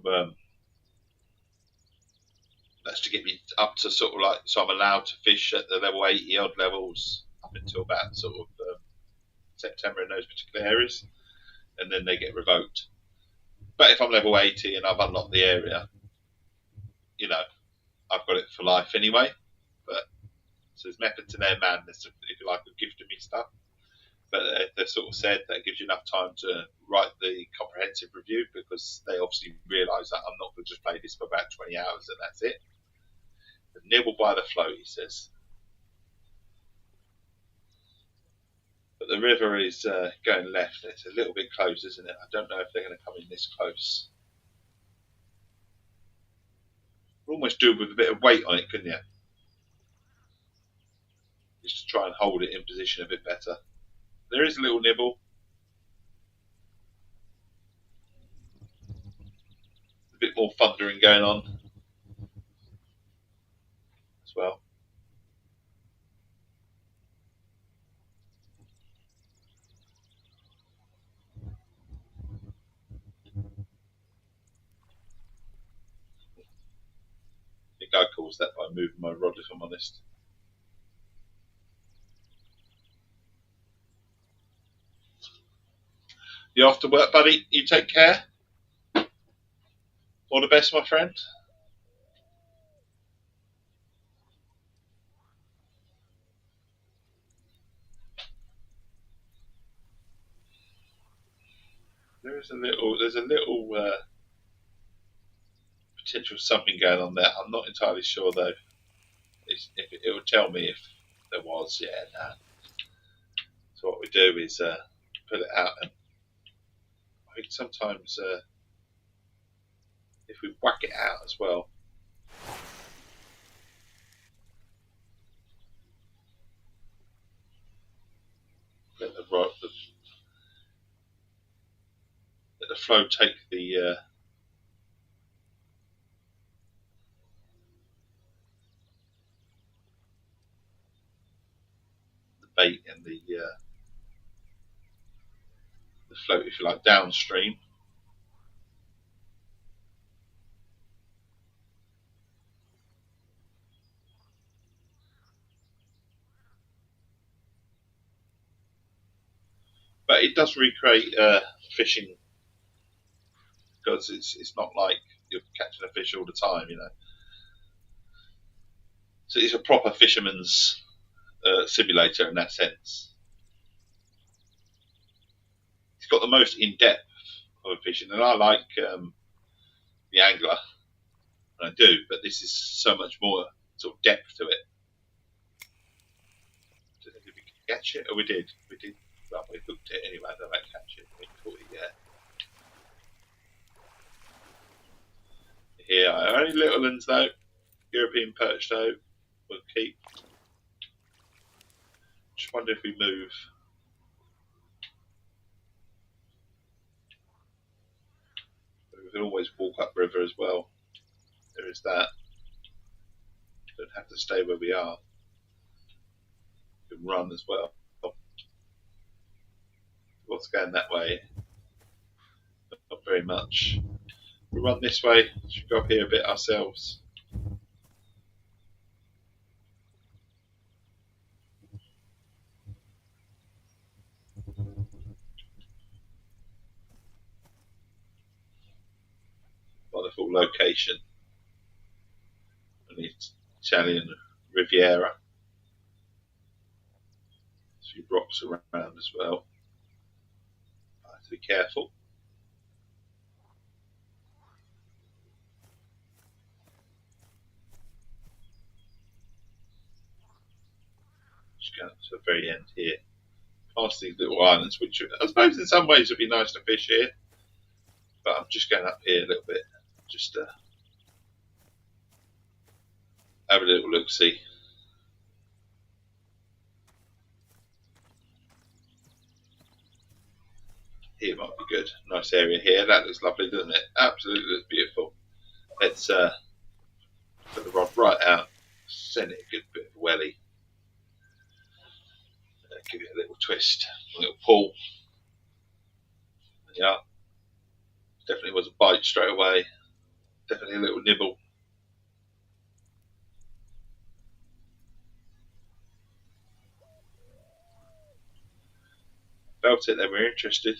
that's to get me up to sort of like, so I'm allowed to fish at the level 80 odd levels up until about sort of September in those particular areas, and then they get revoked. But if I'm level 80 and I've unlocked the area, you know, I've got it for life anyway. But so there's method to their madness, if you like, of gifting me stuff. But they've sort of said that gives you enough time to write the comprehensive review, because they obviously realise that I'm not going to just play this for about 20 hours and that's it. The nibble by the float, he says. But the river is going left. It's a little bit close, isn't it? I don't know if they're going to come in this close. Almost do with a bit of weight on it, couldn't you? Just to try and hold it in position a bit better. There is a little nibble. A bit more thundering going on as well. I think I caused that by moving my rod, if I'm honest. You off to work, buddy? You take care. All the best, my friend. There's a little potential something going on there. I'm not entirely sure though. It will tell me if there was. Yeah, nah. So what we do is pull it out, and I think sometimes if we whack it out as well, let the flow take the bait and the float, if you like, downstream. But it does recreate fishing, because it's not like you're catching a fish all the time, you know. So it's a proper fisherman's simulator in that sense. It's got the most in-depth of fishing, and I like the angler, and I do, but this is so much more sort of depth to it. catch it? Oh, we did. We did. Well, we hooked it anyway. I don't know, catch it. We caught it, yeah. Here, only little ones though. European perch though, we'll keep. Just wonder if we move. We can always walk upriver as well. There is that. Don't have to stay where we are. We can run as well. What's going that way? Not very much. We run this way. Should go up here a bit ourselves. Wonderful location. And the Italian Riviera. A few rocks around as well. I have to be careful. Just going to the very end here. Past these little islands, which I suppose in some ways would be nice to fish here. But I'm just going up here a little bit. Just have a little look-see. Here might be good. Nice area here. That looks lovely, doesn't it? Absolutely looks beautiful. Let's put the rod right out. Send it a good bit of welly. Give it a little twist. A little pull. Yeah. Definitely was a bite straight away. Definitely a little nibble. Felt it, they were interested.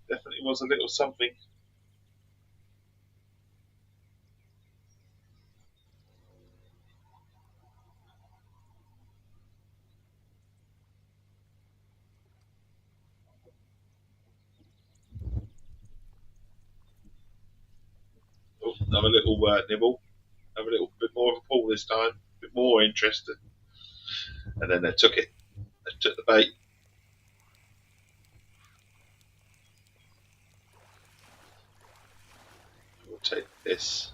Definitely was a little something. Oh, another little nibble. Have a little bit more of a pull this time. A bit more interested. And then they took it. They took the bait. We'll take this.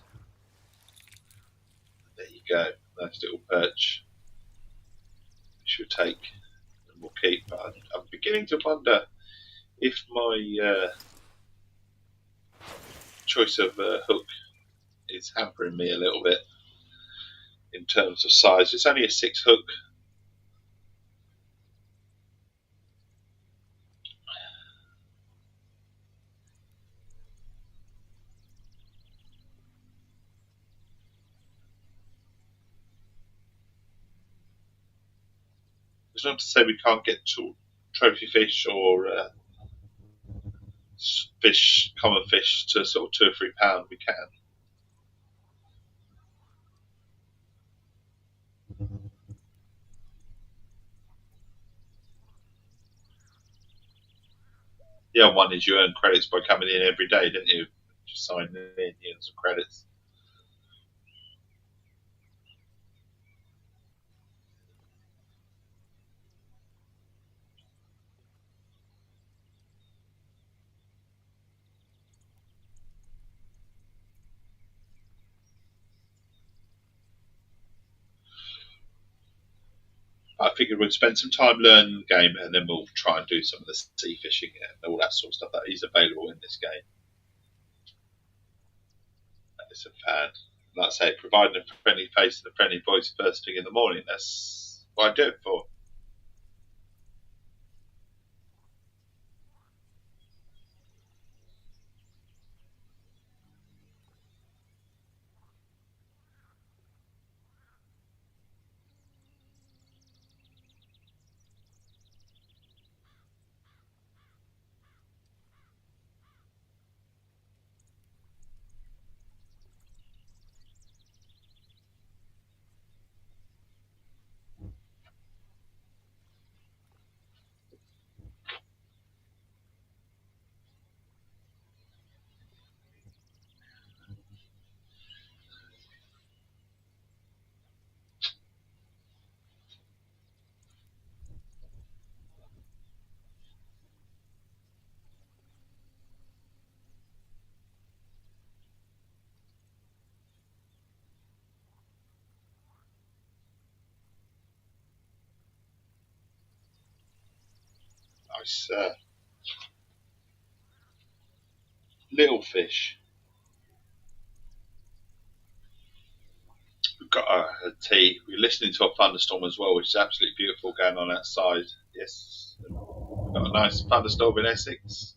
There you go. Nice little perch. Should take and we'll keep. I'm beginning to wonder if my choice of hook is hampering me a little bit in terms of size. It's only a 6 hook. It's not to say we can't get to trophy fish or fish, common fish, to sort of £2 or £3. We can. The other one is you earn credits by coming in every day, didn't you? Just sign in, you earn some credits. I figured we'd spend some time learning the game and then we'll try and do some of the sea fishing and all that sort of stuff that is available in this game. That is a fan. Like I say, providing a friendly face and a friendly voice first thing in the morning, that's what I do it for. nice little fish. We've got a tea. We're listening to a thunderstorm as well, which is absolutely beautiful going on outside. Yes, we've got a nice thunderstorm in Essex.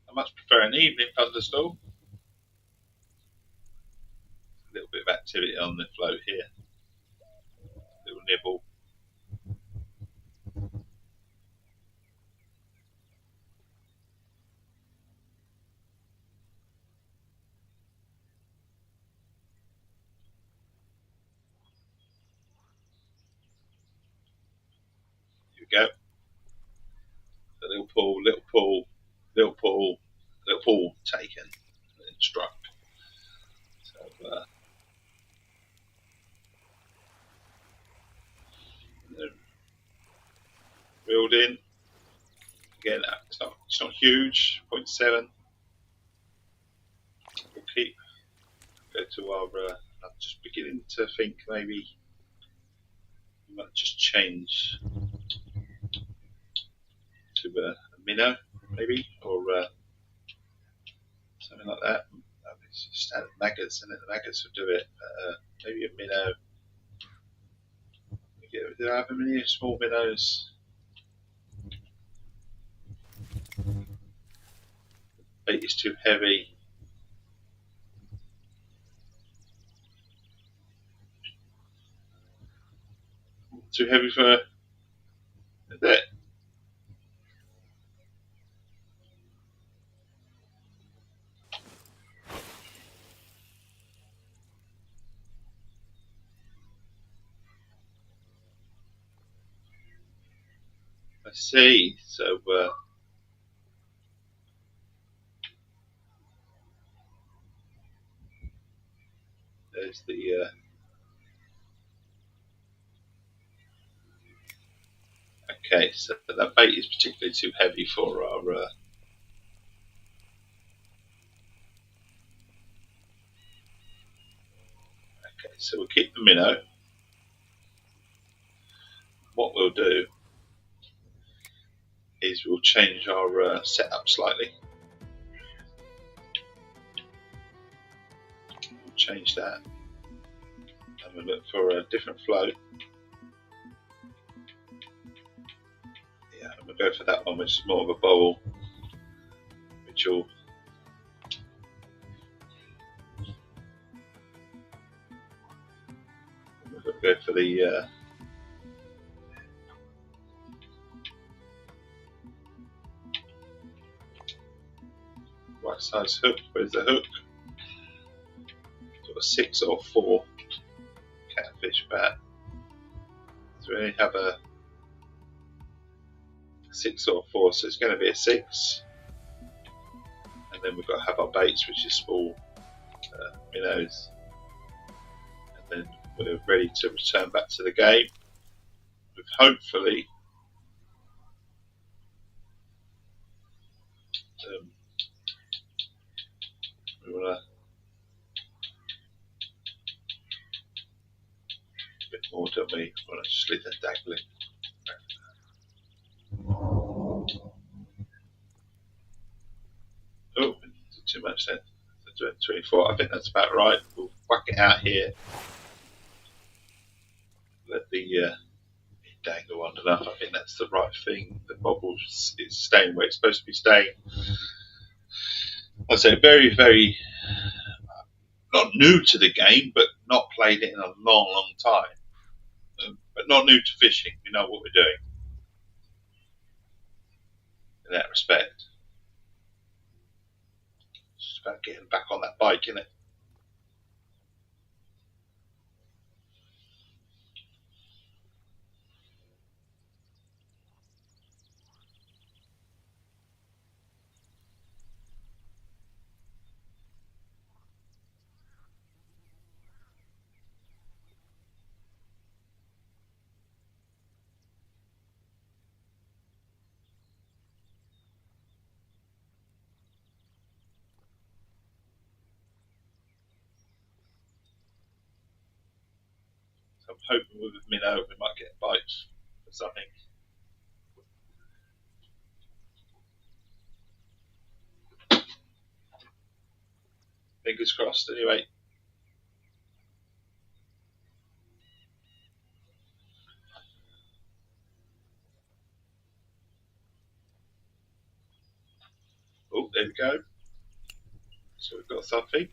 I much prefer an evening thunderstorm. A little bit of activity on the float here. Little nibble. Here we go. A little pull, little pull, little pull, little pull taken and struck. So, reeled in. Again, it's not huge, 0.7. We'll keep, go to our, I'm just beginning to think maybe we might just change to a minnow, maybe, or something like that. It's just standard maggots, and the maggots will do it. Maybe a minnow. Do I have any small minnows? Bait is too heavy. Too heavy for that. I see. So there's the. Okay, so that bait is particularly too heavy for our. Okay, so we'll keep the minnow. What we'll do is we'll change our setup slightly. We'll change that. And we'll look for a different float. Yeah, and we'll go for that one, which is more of a bowl, which will. We'll go for the. Right size hook. Where's the hook? Got a 6 or 4 catfish bat. So we only have a 6 or 4, so it's going to be a 6. And then we've got to have our baits, which is small minnows. And then we're ready to return back to the game with hopefully we want a bit more, don't we? We want to just leave that dangling. Oh, too much then. 24, I think that's about right. We'll whack it out here. Let the dangle on enough. I think that's the right thing. The bobble is staying where it's supposed to be staying. I'd say very, very not new to the game, but not played it in a long, long time. But not new to fishing. We know what we're doing in that respect. It's just about getting back on that bike, isn't it? So I'm hoping with a minnow we might get a bite or something. Fingers crossed, anyway. Oh, there we go. So we've got something.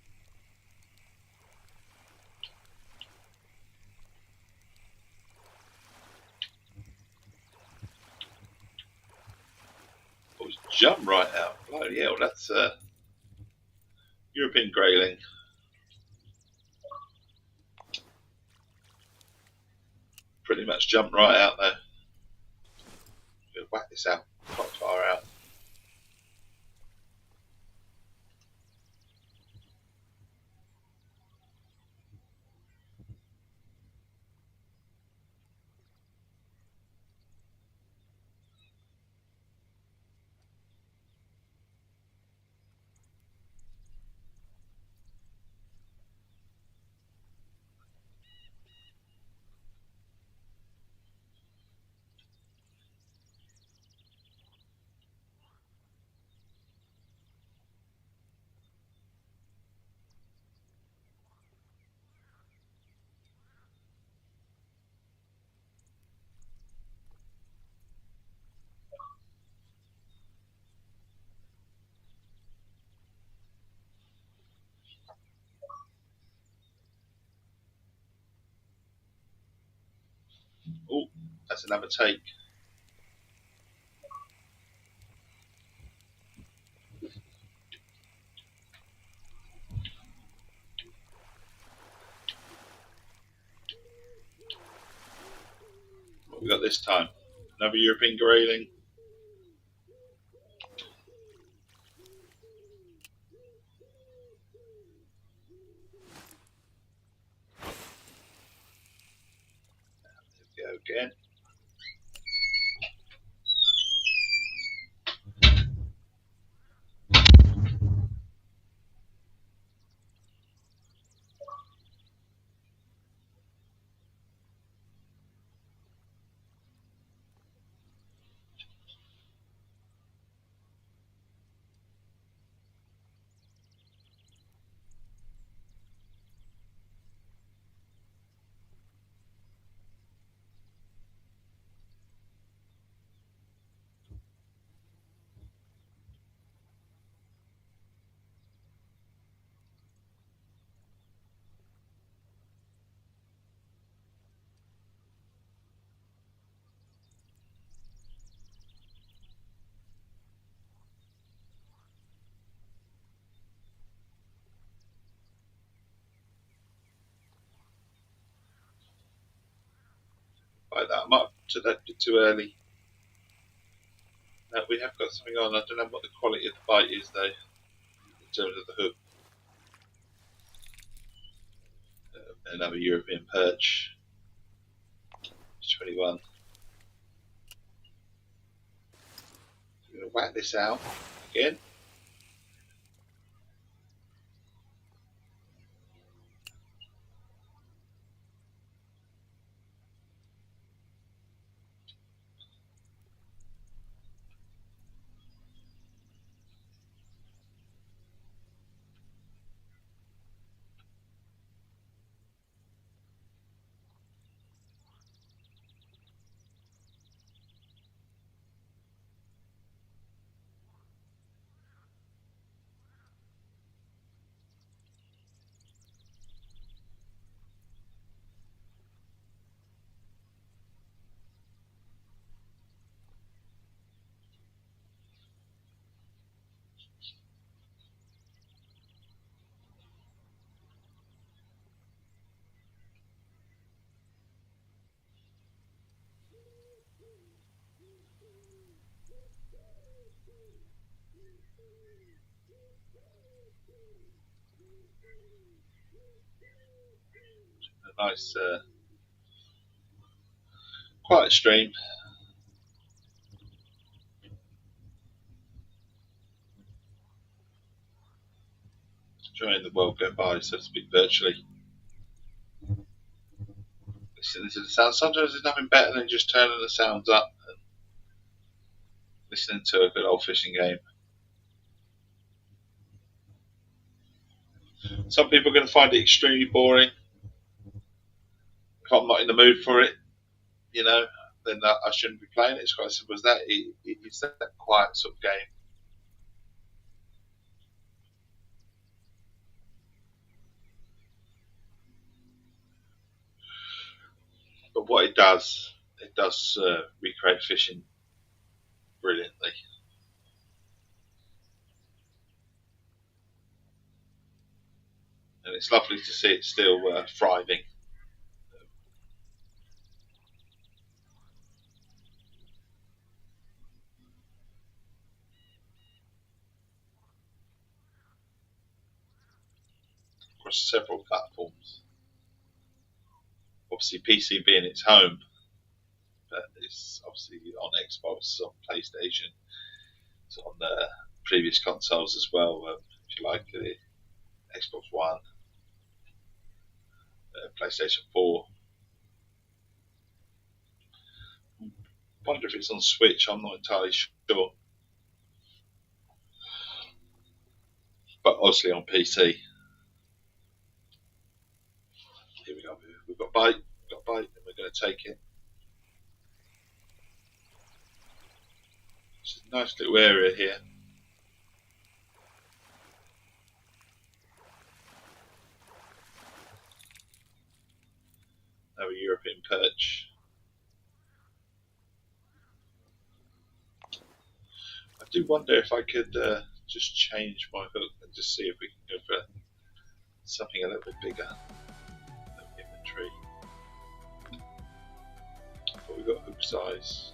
Oh, it's jumped right out. Bloody hell, that's European grayling. Pretty much jumped right out there. Gonna whack this out quite far out. Oh, that's another take. What we got this time? Another European grayling. There we go again. Like that. I might have took that bit too early. No, we have got something on. I don't know what the quality of the bite is though, in terms of the hook. Another European perch. 21. We're going to whack this out again. A nice, quiet stream. Enjoying the world go by, so to speak, virtually. listening to the sounds. Sometimes there's nothing better than just turning the sounds up and listening to a good old fishing game. Some people are going to find it extremely boring. If I'm not in the mood for it, then I shouldn't be playing it. It's quite as simple as that. It's that quiet sort of game. But what it does recreate fishing brilliantly. And it's lovely to see it still thriving. Across several platforms. Obviously, PC being its home, but it's obviously on Xbox, on PlayStation, it's on previous consoles as well. If you like, the Xbox One, PlayStation 4. I wonder if it's on Switch. I'm not entirely sure, but obviously on PC. Here we go. We've got bait. And we're going to take it. It's a nice little area here. Our European perch. I do wonder if I could just change my hook and just see if we can go for something a little bit bigger. Inventory. But we've got hook size.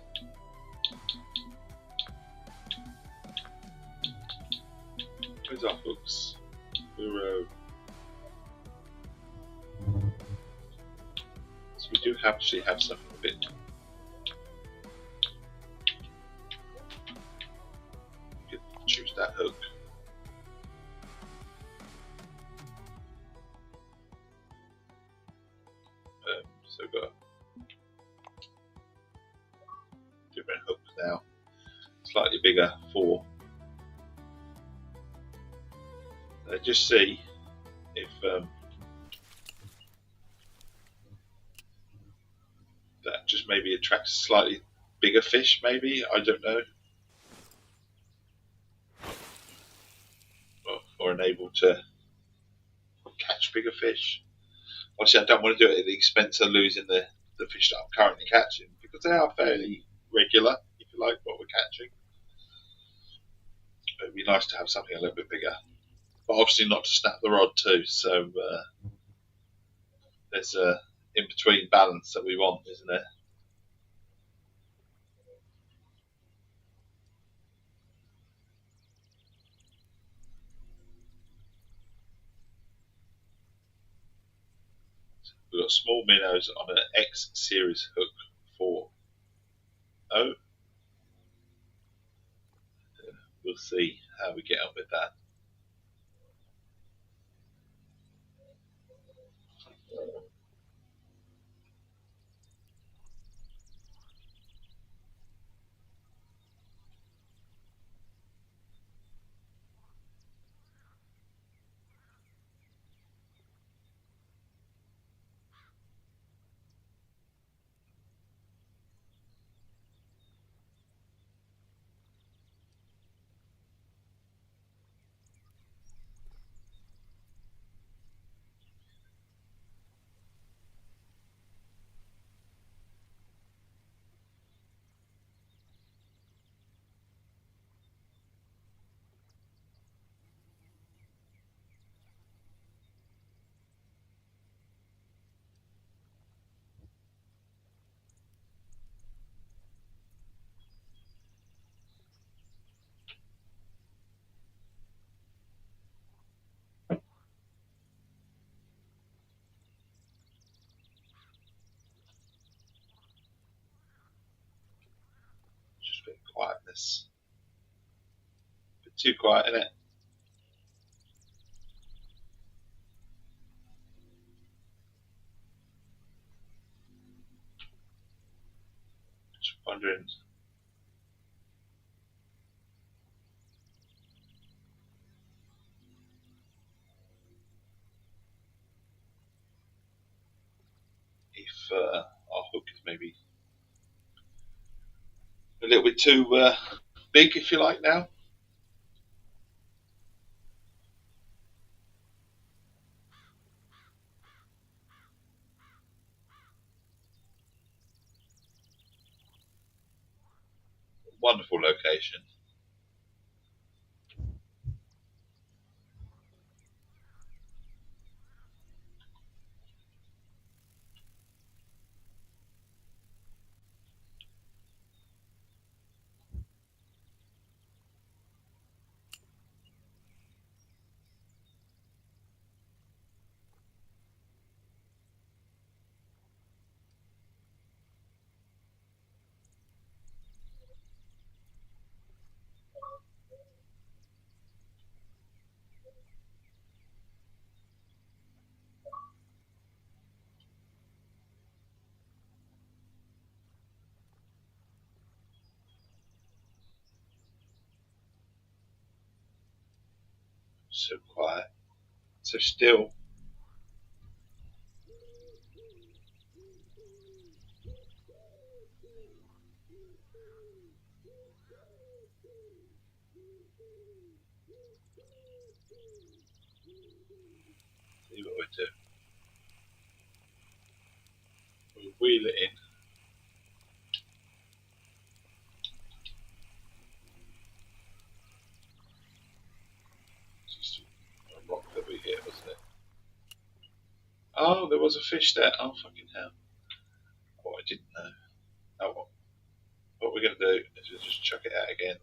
Where's our hooks? So we do actually have something a bit. We could choose that hook. So we've got a different hook now, slightly bigger for. Just see if that just maybe attracts slightly bigger fish, maybe, I don't know. Or unable to catch bigger fish. Obviously I don't want to do it at the expense of losing the fish that I'm currently catching, because they are fairly regular, if you like, what we're catching. But it'd be nice to have something a little bit bigger. But obviously not to snap the rod too, so there's a in-between balance that we want, isn't there? We've got small minnows on an X series hook 4.0. We'll see how we get on with that. Just a bit of quietness. A bit too quiet, isn't it? Wondering if our hook is maybe a little bit too big, if you like, now. Wonderful location. So quiet, so still. See what we do. We'll wheel it in. Just a rock that we hit, wasn't it? Oh, there was a fish there. Oh, fucking hell. Oh, I didn't know. Oh, what we're going to do is we'll just chuck it out again.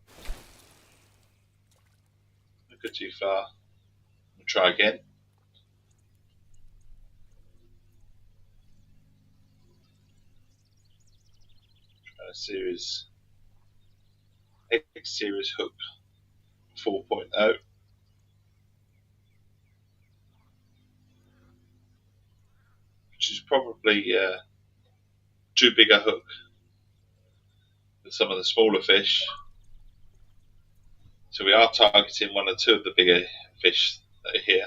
Don't go too far. We'll try again. Try a series X series hook 4.0. Which is probably too big a hook for some of the smaller fish. So we are targeting one or two of the bigger fish that are here.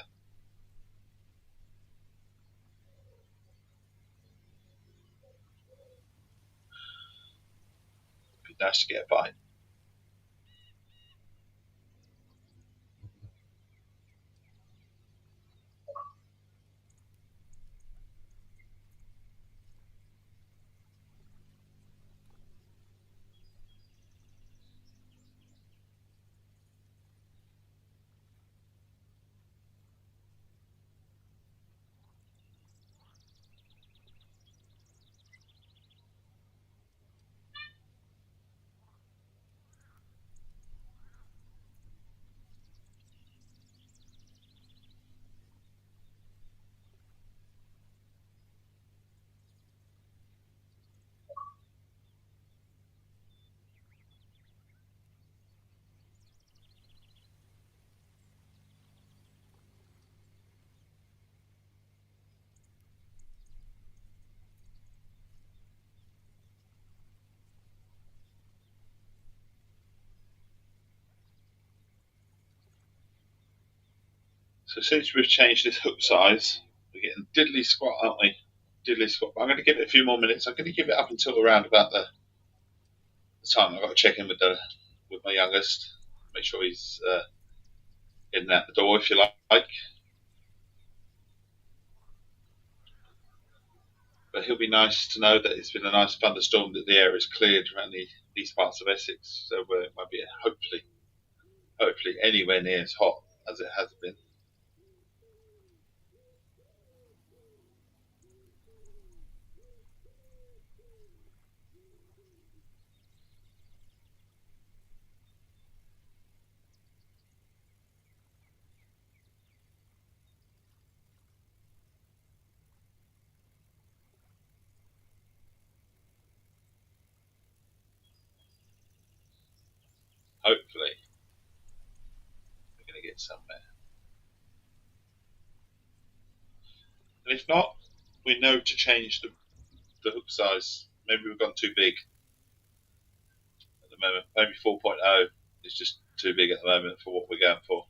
It'd be nice to get a bite. So since we've changed this hook size, we're getting diddly squat, aren't we? Diddly squat. But I'm going to give it a few more minutes. I'm going to give it up until around about the time I've got to check in with my youngest, make sure he's in out the door, if you like. But he'll be nice to know that it's been a nice thunderstorm, that the air is cleared around these parts of Essex, so it might be hopefully anywhere near as hot as it has been. Hopefully, we're going to get somewhere. And if not, we know to change the hook size. Maybe we've gone too big. the moment. Maybe 4.0 is just too big at the moment for what we're going for.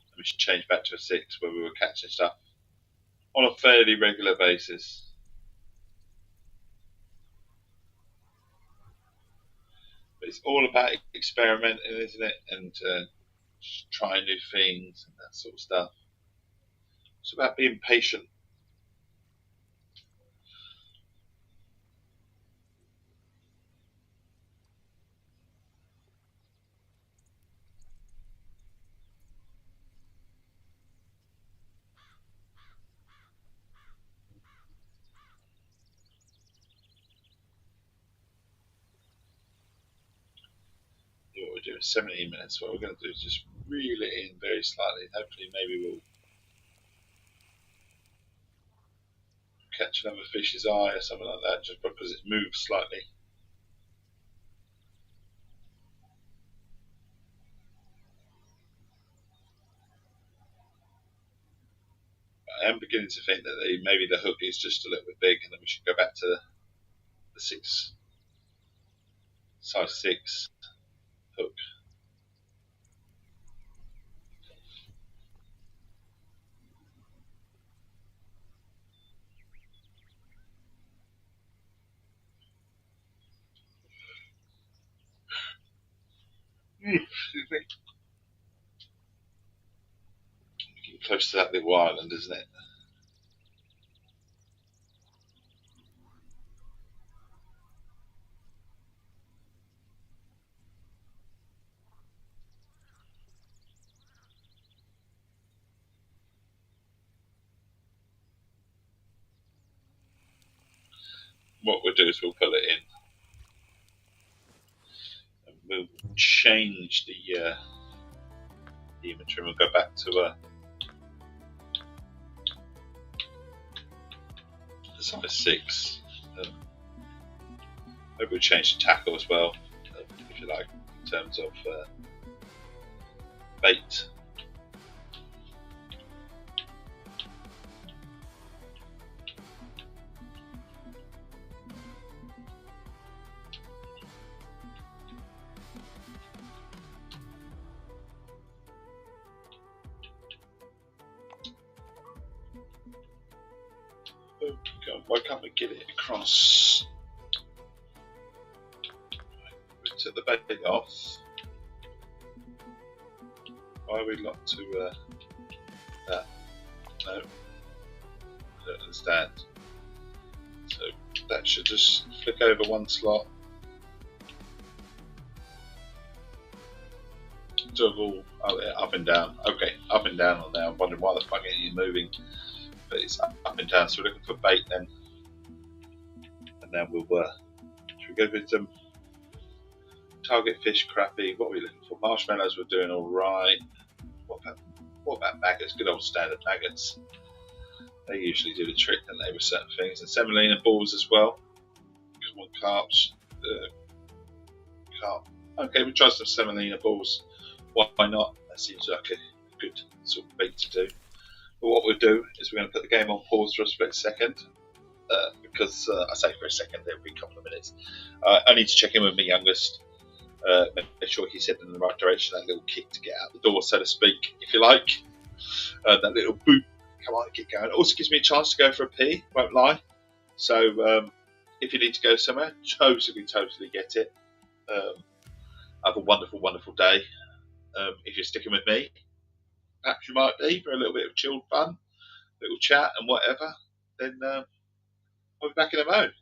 And we should change back to a 6 where we were catching stuff on a fairly regular basis. But it's all about experimenting, isn't it? And trying new things and that sort of stuff. It's about being patient. What we're doing, 17 minutes. What we're going to do is just reel it in very slightly. Hopefully, maybe we'll catch another fish's eye or something like that, just because it moves slightly. I am beginning to think that maybe the hook is just a little bit big, and then we should go back to the size 6 hook. Excuse me. Getting close to that little island, isn't it? What we'll do is we'll pull it in, and we'll change the imagery, and we'll go back to the size 6. Maybe we'll change the tackle as well, if you like, in terms of bait. Oh God, why can't we get it across? We took the bait off. Why are we locked to that? No, I don't understand. So that should just flick over one slot. Juggle up and down. Okay, up and down on there. I'm wondering why the fuck it is moving. But it's up and down, so we're looking for bait then. And then we'll should we go with some target fish, crappie? What are we looking for? Marshmallows we're doing alright. What about maggots? Good old standard maggots. They usually do the trick, don't they, with certain things. And semolina balls as well. Come on, carps. Carp. Okay, we'll try some semolina balls. Why not? That seems like a good sort of bait to do. But what we'll do is we're going to put the game on pause for a split second. Because I say for a second, it'll be a couple of minutes. I need to check in with my youngest. Make sure he's heading in the right direction. That little kick to get out the door, so to speak, if you like. That little boop. Come on, get going. It also gives me a chance to go for a pee, won't lie. So if you need to go somewhere, totally get it. Have a wonderful, wonderful day. If you're sticking with me, perhaps you might be for a little bit of chilled fun, little chat and whatever. Then I'll be back in a moment.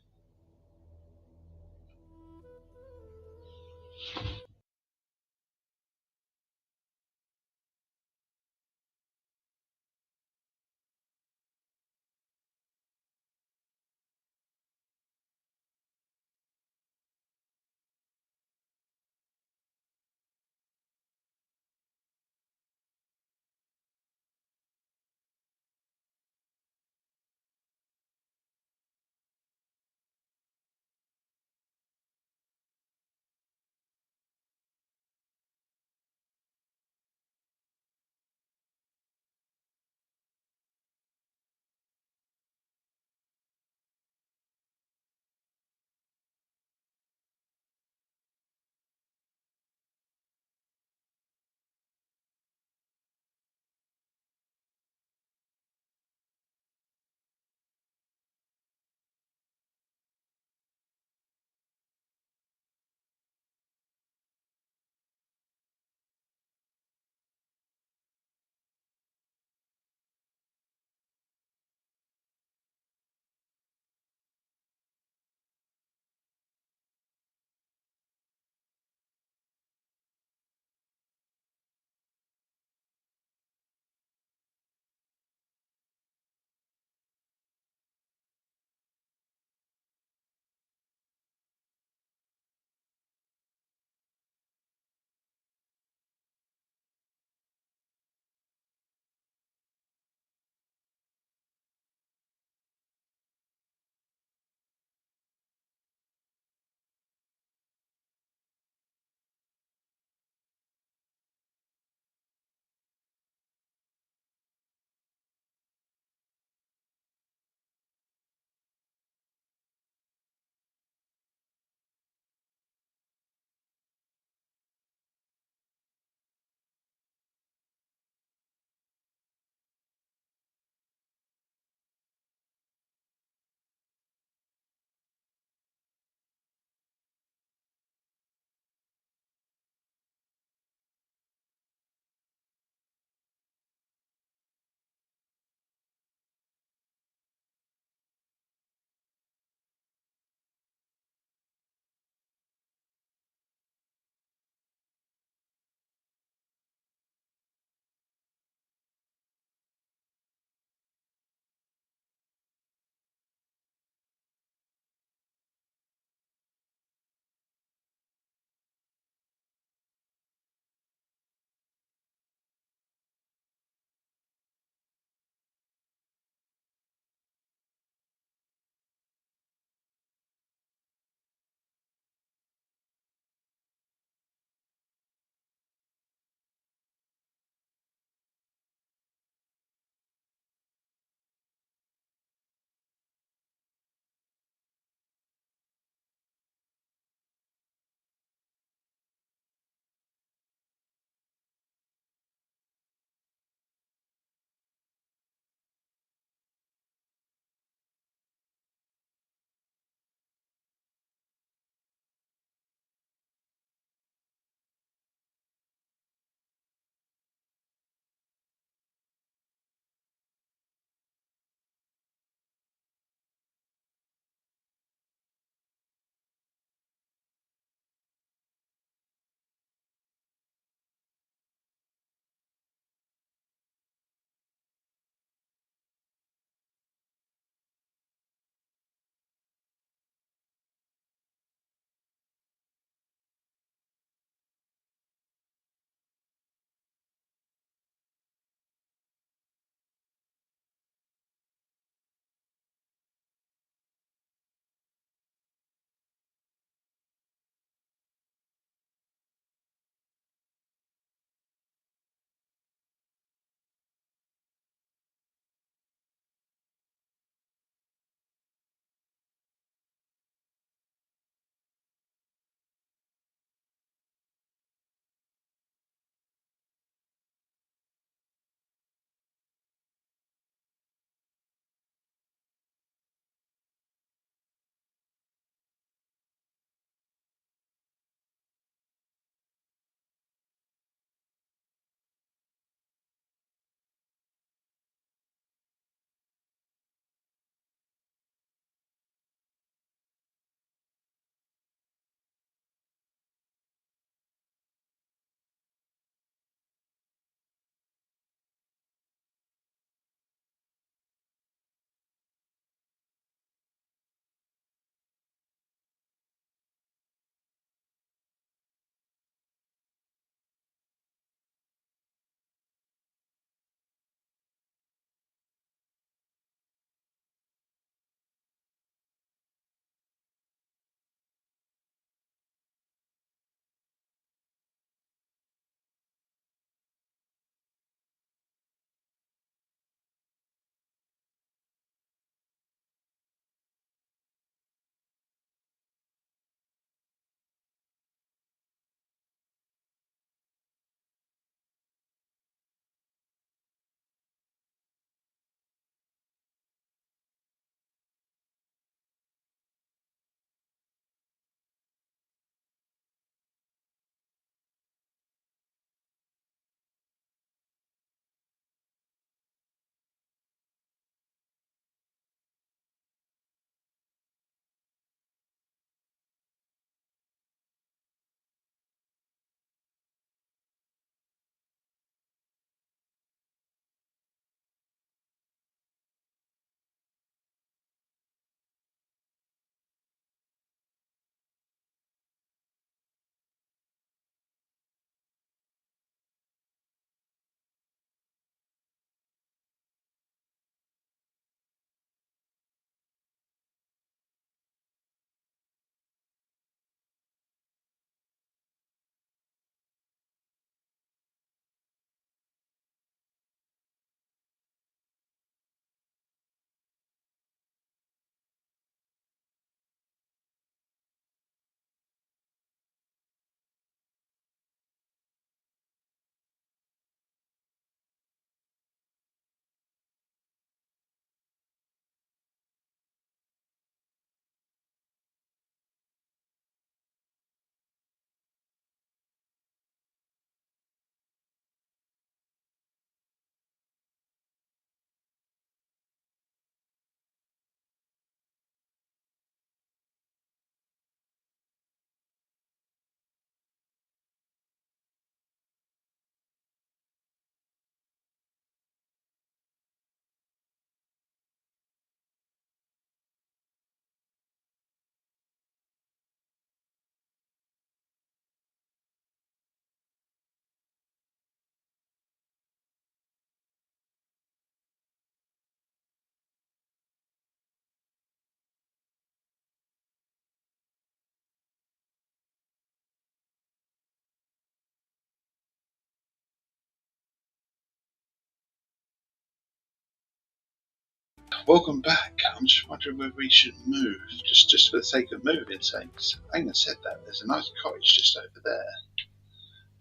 Welcome back. I'm just wondering whether we should move, just for the sake of moving things. Aina said that there's a nice cottage just over there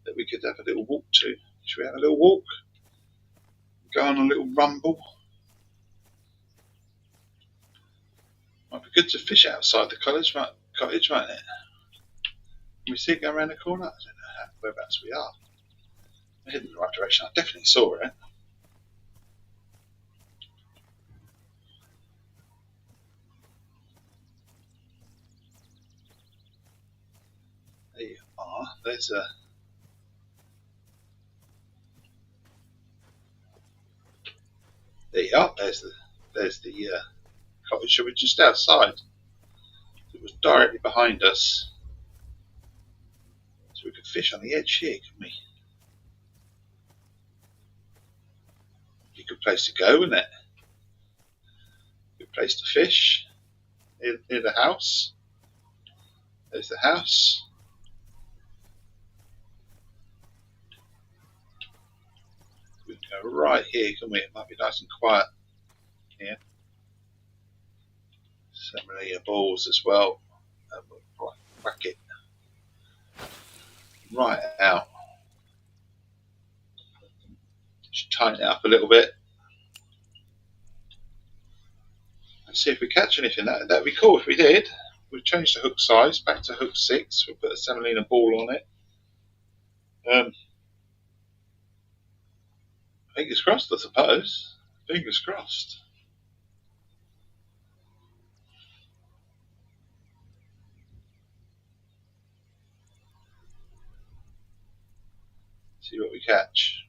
that we could have a little walk to. Should we have a little walk? Go on a little rumble? Might be good to fish outside the cottage, mightn't it? Can we see it going around the corner? I don't know whereabouts we are. We're heading in the right direction. I definitely saw it. There you are. There's a. There you are. There's the cottage. So we're just outside. It was directly behind us. So we could fish on the edge here, couldn't we? Be a good place to go, wouldn't it? Good place to fish. Near the house. There's the house. We can go right here, can we? It might be nice and quiet here. So many balls as well. And we'll whack it right out. Just tighten it up a little bit. And see if we catch anything. That'd be cool if we did. We've changed the hook size back to hook 6. We'll put a semolina ball on it. Fingers crossed, I suppose. Fingers crossed. See what we catch.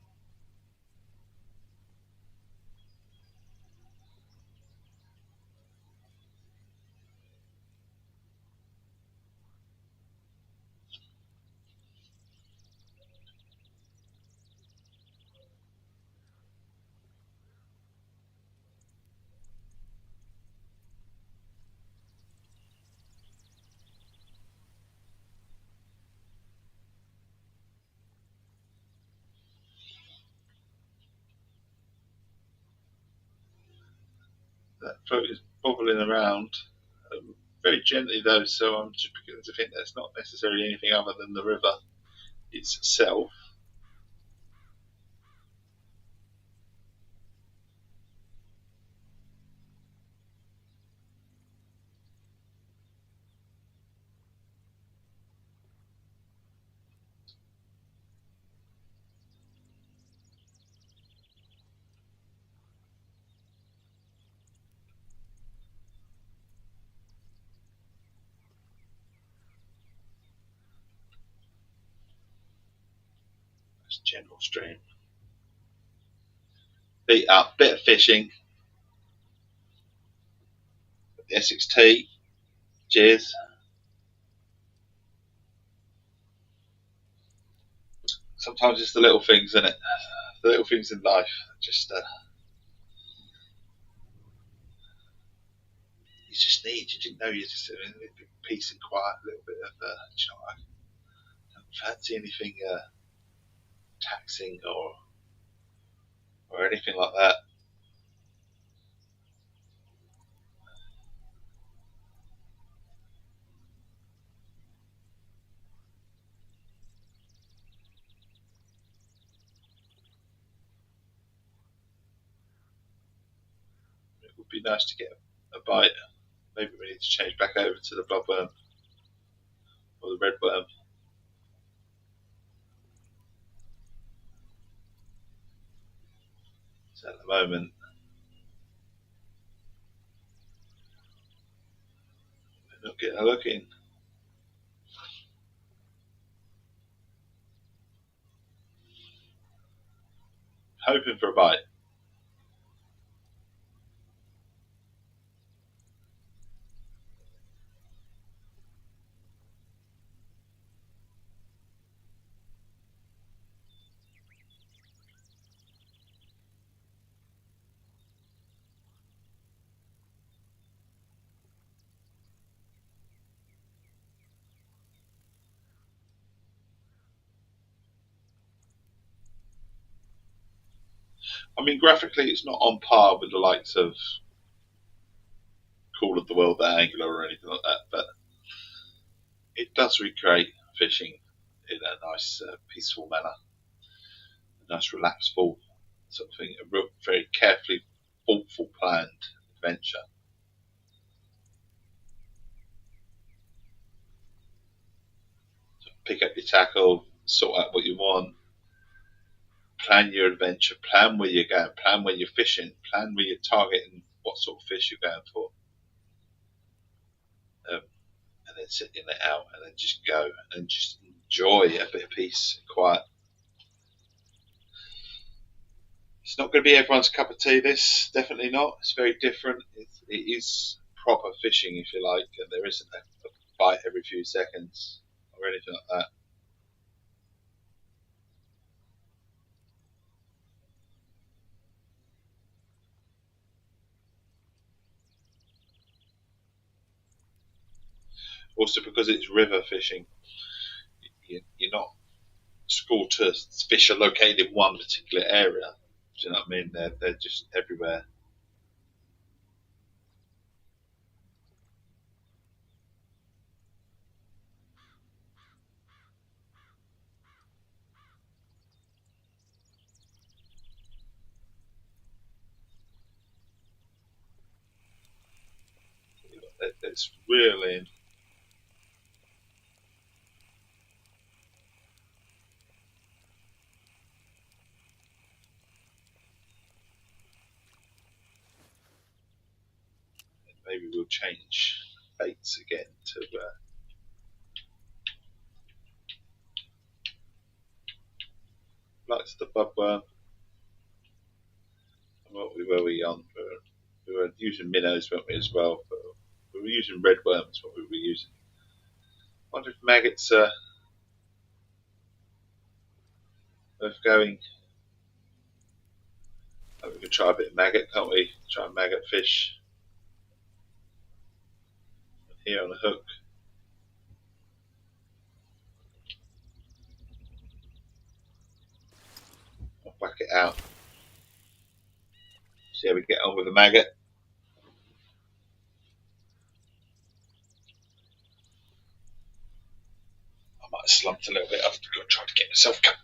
That float is bobbling around very gently though, so I'm just beginning to think that's not necessarily anything other than the river itself. That's general stream. Beat up, bit of fishing. The Essex Tea. Cheers. Sometimes it's the little things, isn't it? The little things in life. Just you just need. You didn't know you just a little bit of peace and quiet, a little bit of. You know, I don't fancy anything taxing or anything like that. It would be nice to get a bite. Maybe we need to change back over to the bloodworm or the redworm. So at the moment, we're not getting a look in. Hoping for a bite. I mean, graphically, it's not on par with the likes of cool of the world that angular or anything like that, but it does recreate fishing in a nice, peaceful manner, a nice, relaxful sort of thing, a real, very carefully, thoughtful, planned adventure. So pick up your tackle, sort out what you want, plan your adventure, plan where you're going, plan where you're fishing, plan where you're targeting, what sort of fish you're going for. And then sit your net out and then just go and just enjoy a bit of peace and quiet. It's not going to be everyone's cup of tea, this, definitely not. It's very different. It is proper fishing, if you like, and there isn't a bite every few seconds or anything like that. Also, because it's river fishing, you're not schooled to fish are located in one particular area. Do you know what I mean? They're just everywhere. It's really maybe we'll change baits again to like the bubworm. What were we on? We were using minnows, weren't we, as well? But we were using red worms. What we were using. I wonder if maggots are worth going. Oh, we can try a bit of maggot, can't we? Try a maggot fish here on the hook. I'll whack it out. See how we get on with the maggot. I might have slumped a little bit. I've got to try to get myself going.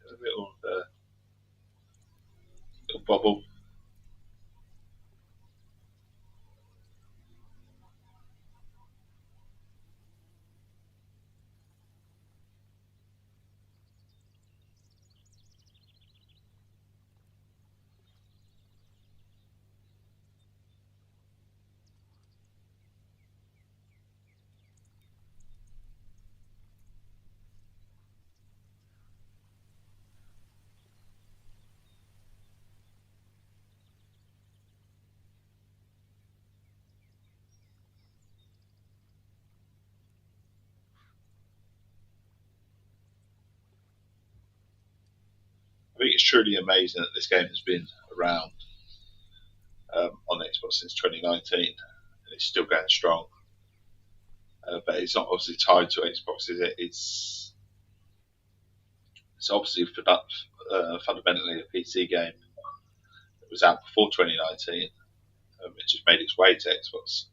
A little bobble. I think it's truly amazing that this game has been around on Xbox since 2019 and it's still going strong. But it's not obviously tied to Xbox, is it? It's obviously fundamentally a PC game. It was out before 2019. It just made its way to Xbox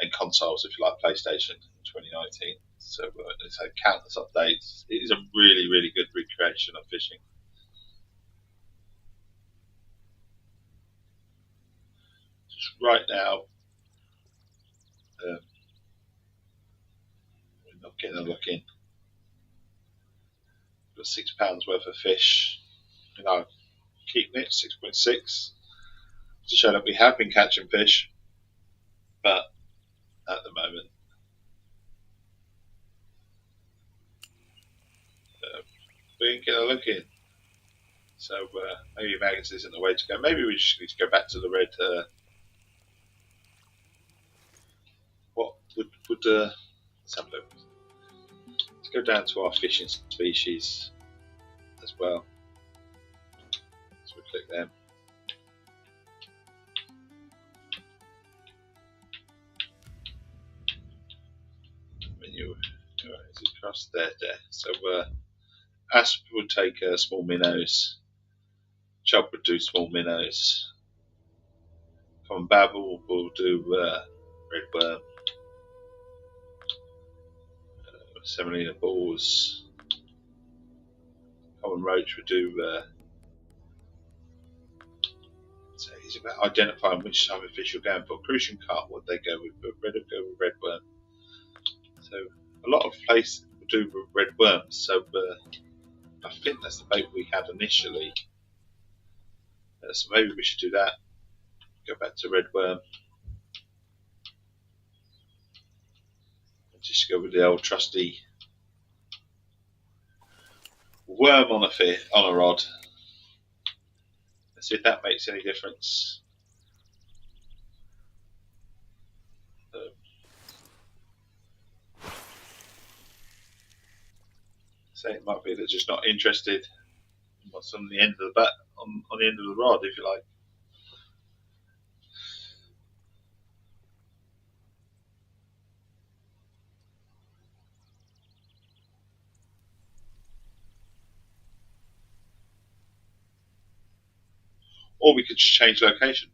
and consoles, if you like, PlayStation in 2019. So it's had countless updates. It is a really, really good recreation of fishing. Just right now, we're not getting a look in. Got £6 worth of fish. Keeping it 6.6 to show that we have been catching fish, but at the moment we ain't getting a look in. So maybe maggots isn't the way to go. Maybe we just need to go back to the red. What would let's have a look. Let's go down to our fishing species as well. So we click them. across there. So Asp would take small minnows, Chub would do small minnows, Common Babble will do red worm, Semolina balls, Common Roach would do. So it's about identifying which type of fish you're going for. Crucian carp, what they go with, but red will go with red worm. So a lot of places will do with red worms. So I think that's the bait we had initially. So maybe we should do that. Go back to red worm. Just go with the old trusty worm on a rod. Let's see if that makes any difference. So it might be they're just not interested in what's on the end of the bat on the end of the rod, if you like. Or we could just change location.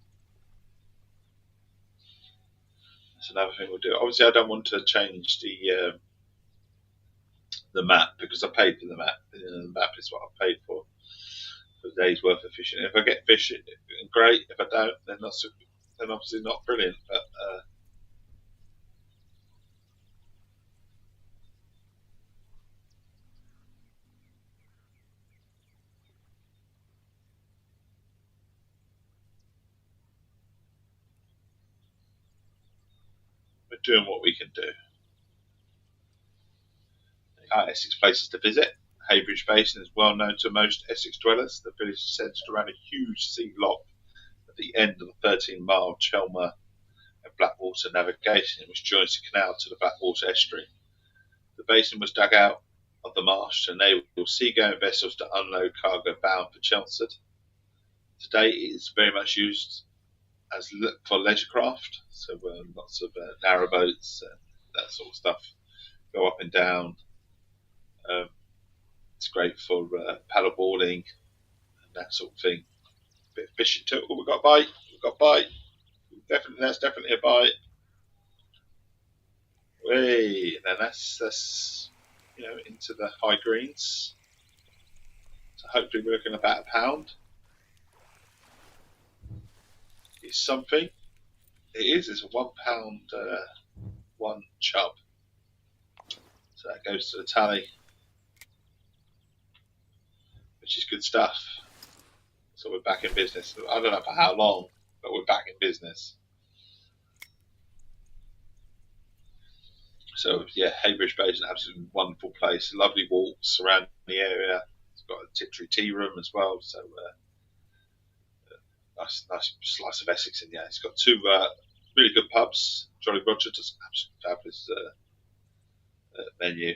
That's another thing we'll do. Obviously, I don't want to change the map because I paid for the map. The map is what I paid for a day's worth of fishing. If I get fish, great. If I don't, then obviously not brilliant. But we're doing what we can do. Essex places to visit. Heybridge Basin is well known to most Essex dwellers. The village is centred around a huge sea lock at the end of the 13-mile Chelmer and Blackwater navigation, which joins the canal to the Blackwater estuary. The basin was dug out of the marsh to enable seagoing vessels to unload cargo bound for Chelmsford. Today it is very much used for leisure craft, so lots of narrow boats, that sort of stuff, go up and down. It's great for paddle boarding and that sort of thing. A bit of fishing too. Oh, we've got a bite. That's definitely a bite. Way, and then that's into the high greens. So hopefully we're looking at about £1. It's something. It is. It's a £1 one chub. So that goes to the tally, which is good stuff. So we're back in business. I don't know for how long, but we're back in business. So yeah, Heybridge Bay is an absolutely wonderful place. Lovely walks around the area. It's got a Tiptree tea room as well. So nice slice of Essex in there. It's got two really good pubs. Jolly Roger does an absolutely fabulous menu,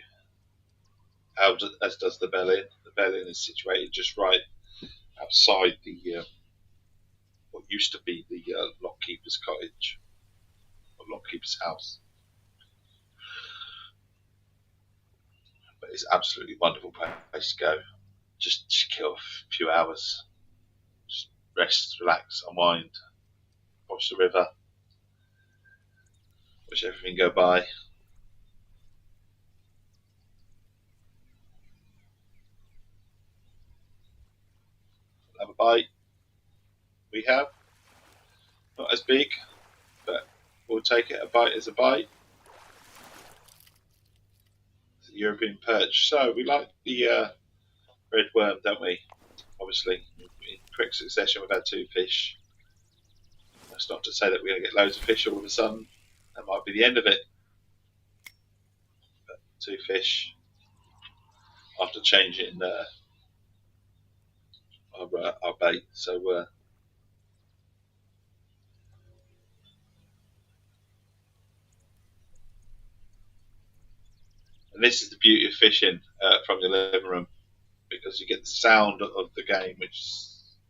as does the Bell Inn. The Bell Inn is situated just right outside the what used to be the lockkeeper's cottage or lockkeeper's house. But it's an absolutely wonderful place to go. Just kill a few hours, just rest, relax, unwind, watch the river, watch everything go by. Have a bite. We have not as big, but we'll take it. A bite is a bite. It's a European perch. So we like the red worm, don't we? Obviously, in quick succession, we've had two fish. That's not to say that we're going to get loads of fish all of a sudden. That might be the end of it. But two fish after changing our bait. So and this is the beauty of fishing from your living room, because you get the sound of the game, which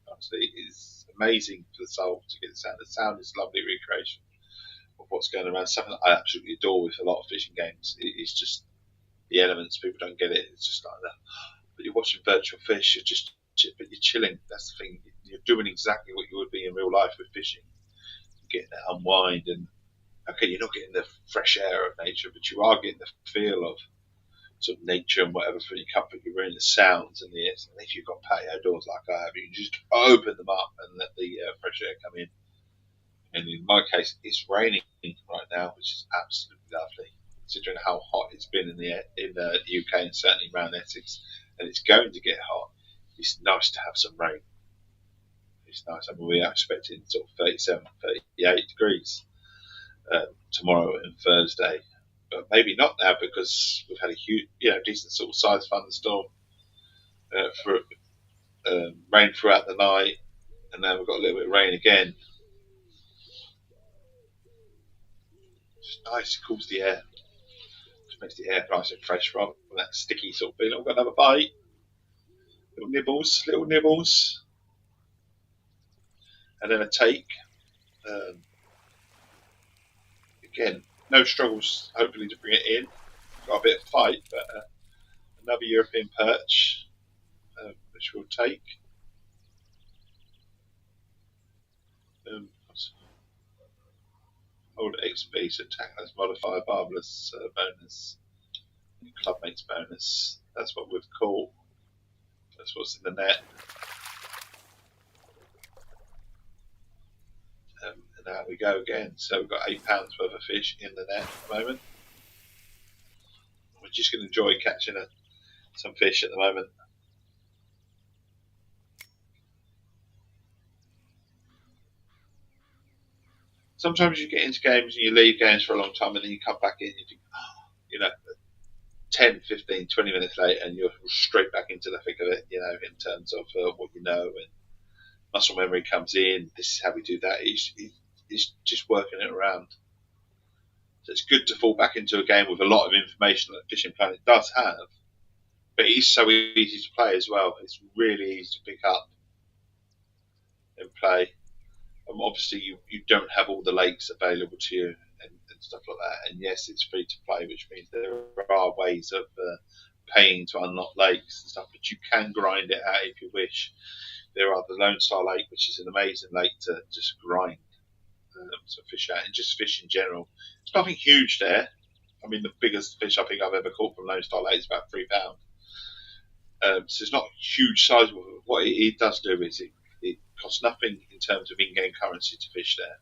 obviously is amazing for the soul to get the sound. The sound is lovely recreation of what's going around. Something that I absolutely adore with a lot of fishing games. It's just the elements. People don't get it. It's just like that. But you're watching virtual fish. But you're chilling. That's the thing. You're doing exactly what you would be in real life with fishing. You're getting that unwind, and okay, you're not getting the fresh air of nature, but you are getting the feel of sort of nature and whatever for your comfort. You're in the sounds and the. And if you've got patio doors like I have, you can just open them up and let the fresh air come in. And in my case, it's raining right now, which is absolutely lovely, considering how hot it's been in the UK and certainly around Essex, and it's going to get hot. It's nice to have some rain. It's nice. I mean, we are expecting sort of 37, 38 degrees tomorrow and Thursday, but maybe not now because we've had a huge, decent sort of size thunderstorm for rain throughout the night, and then we've got a little bit of rain again. It's nice. It cools the air. It makes the air nice and fresh rather than that sticky sort of feeling. We've got another bite. Little nibbles. And then a take. Again, no struggles, hopefully, to bring it in. Got a bit of fight, but another European perch, which we'll take. Old XB, so Tackler's Modifier, Barbarous bonus, Clubmates bonus. That's what we've caught. That's what's in the net. And out we go again. So we've got £8 worth of fish in the net at the moment. We're just going to enjoy catching some fish at the moment. Sometimes you get into games and you leave games for a long time and then you come back in and you think, 10, 15, 20 minutes later and you're straight back into the thick of it, in terms of what you know, and muscle memory comes in. This is how we do that. It's just working it around. So it's good to fall back into a game with a lot of information that Fishing Planet does have, but it is so easy to play as well. It's really easy to pick up and play. Obviously, you don't have all the lakes available to you and stuff like that. And yes, it's free to play, which means there are ways of paying to unlock lakes and stuff, but you can grind it out if you wish. There are the Lone Star Lake, which is an amazing lake to just grind some fish out, and just fish in general. It's nothing huge there. I mean, the biggest fish I think I've ever caught from Lone Star Lake is about £3. So it's not huge size. What it does do is it costs nothing in terms of in-game currency to fish there,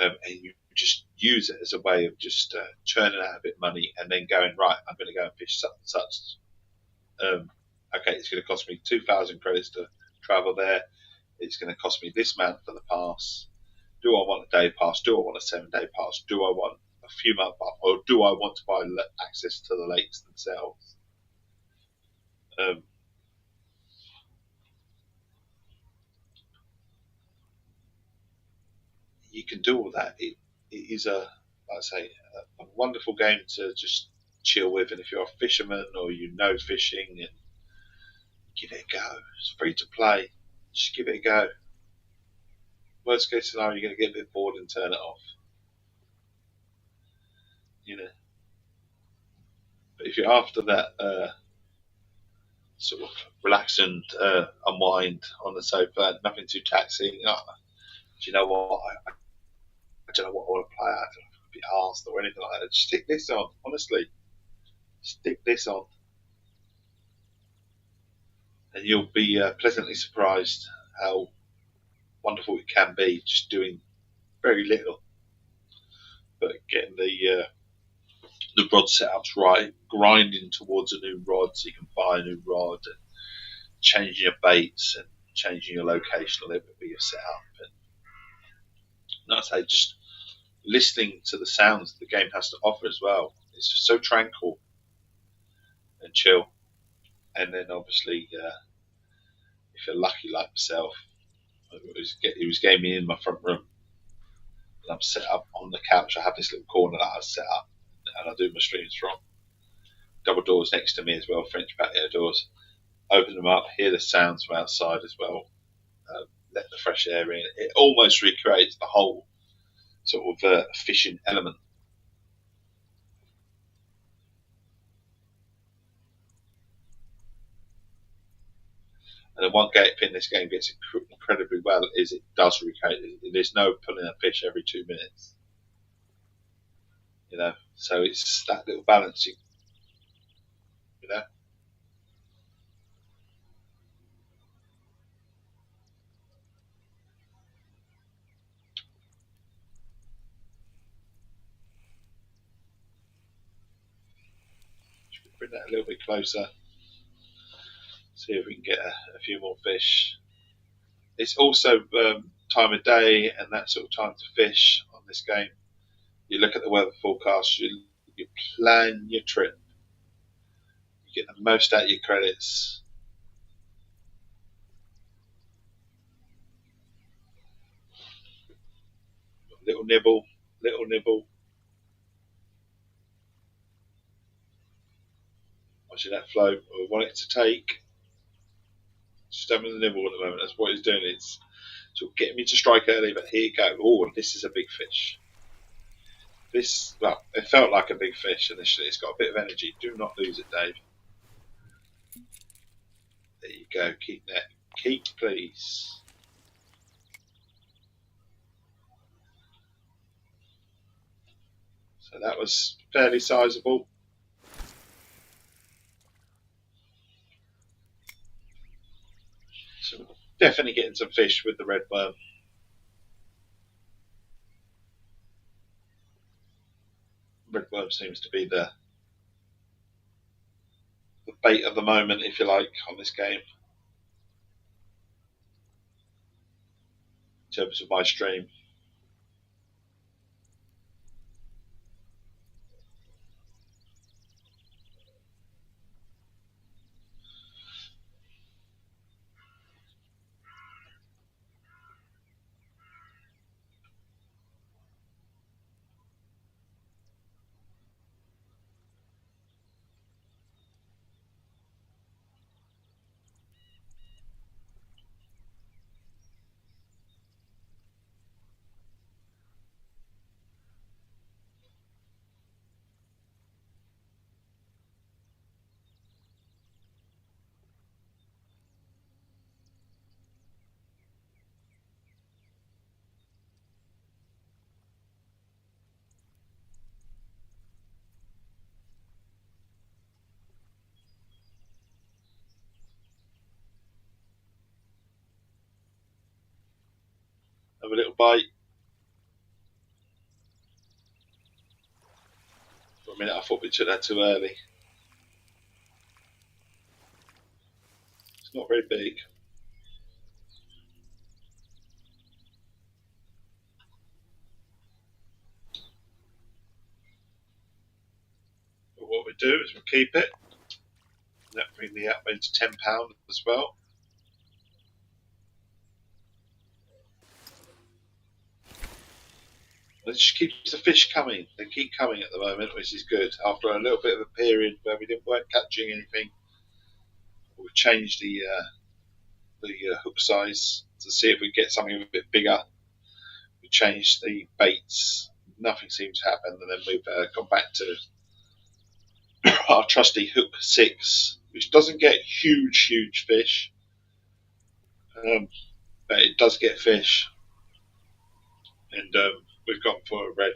and you just use it as a way of just churning out a bit of money and then going, right, I'm going to go and fish such and such. Okay, it's going to cost me 2,000 credits to travel there. It's going to cost me this amount for the pass. Do I want a day pass? Do I want a 7-day pass? Do I want a few month pass? Or do I want to buy access to the lakes themselves? You can do all that. It is like I say, a wonderful game to just chill with. And if you're a fisherman or fishing, and give it a go. It's free to play. Just give it a go. Worst case scenario, you're going to get a bit bored and turn it off. But if you're after that sort of relax and unwind on the sofa, nothing too taxing. Do you know what? I don't know what I want to play. I don't know if I could be asked or anything like that. Just stick this on. Honestly, stick this on, and you'll be pleasantly surprised how wonderful it can be, just doing very little, but getting the rod setups right, grinding towards a new rod so you can buy a new rod, and changing your baits and changing your location a little bit with your setup, and like I say, just listening to the sounds the game has to offer as well. It's just so tranquil and chill. And then obviously, if you're lucky like myself, it was gaming in my front room. And I'm set up on the couch. I have this little corner that I set up, and I do my streams from. Double doors next to me as well, French patio doors. Open them up, hear the sounds from outside as well. Let the fresh air in. It almost recreates the whole sort of fishing element. And the one thing this game gets incredibly well is it does recount. There's no pulling a fish every 2 minutes. So it's that little balancing. You know. Should we bring that a little bit closer? See if we can get a few more fish. It's also time of day and that sort of time to fish on this game. You look at the weather forecast, you plan your trip, you get the most out of your credits. Little nibble, little nibble. Watching that flow. We want it to take. Just having the nibble at the moment. That's what he's doing. It's sort of getting me to strike early, but here you go. Oh, this is a big fish. It felt like a big fish initially. It's got a bit of energy. Do not lose it, Dave. There you go. Keep that. Keep, please. So that was fairly sizable. So definitely getting some fish with the red worm. Red worm seems to be the bait of the moment, if you like, on this game. In terms of my stream. Have a little bite. For a minute, I thought we took that too early. It's not very big. But what we do is we keep it. And that brings me up into £10 as well. It just keeps the fish coming. They keep coming at the moment, which is good. After a little bit of a period where we weren't catching anything, we changed the hook size to see if we get something a bit bigger. We changed the baits. Nothing seemed to happen, and then we've gone back to our trusty hook 6, which doesn't get huge fish, but it does get fish. And we've gone for a red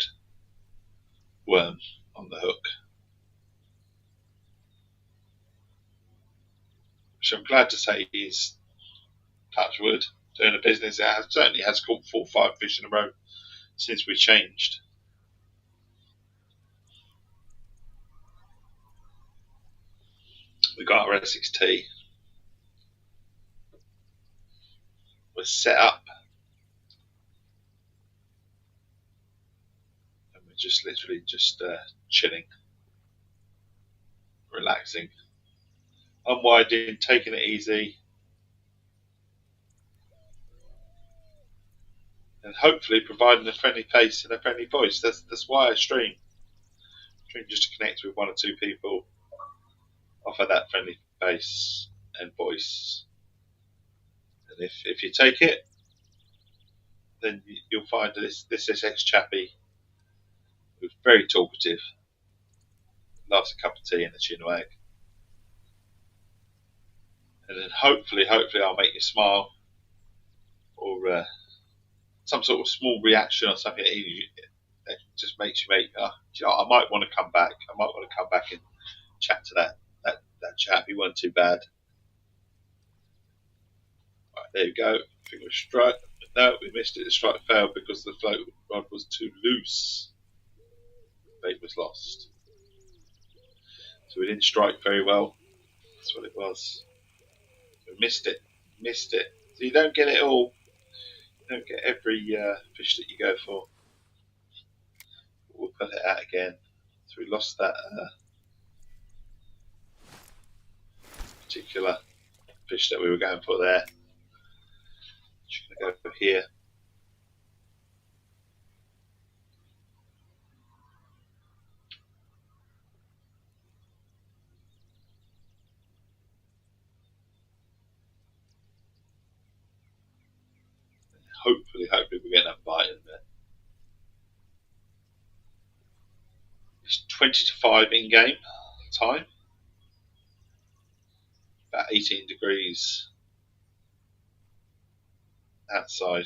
worm on the hook, which I'm glad to say is, touch wood, doing a business. It certainly has caught 4 or 5 fish in a row since we changed. We got our Essex Tea. We're set up. And we're just literally chilling, relaxing, unwinding, taking it easy. And hopefully providing a friendly face and a friendly voice. That's why I stream. Just to connect with 1 or 2 people, offer that friendly face and voice. And if you take it, then you'll find this Essex chappie who's very talkative, loves a cup of tea and a chin wag, and then hopefully I'll make you smile, or some sort of small reaction or something that just makes you you know, I might want to come back. I might want to come back and chat to that chap. He wasn't too bad. Right, there you go. I think we strike. No, we missed it. The strike failed because the float rod was too loose. Bait was lost. So we didn't strike very well. That's what it was. We missed it. Missed it. So you don't get it all. You don't get every fish that you go for. We'll put it out again. So we lost that particular fish that we were going for there. Just going to go here. Hopefully we get that bite in there. It's 20 to 5 in game time. About 18 degrees outside.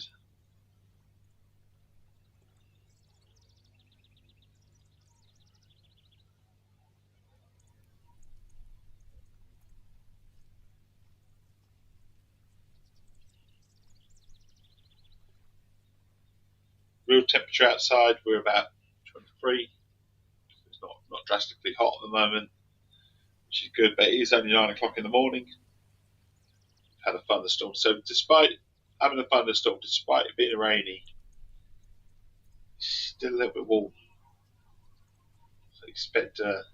Real temperature outside, we're about 23. It's not drastically hot at the moment, which is good, but it is only 9 o'clock in the morning. Had a thunderstorm, so despite having a thunderstorm, despite it being rainy, it's still a little bit warm. So expect the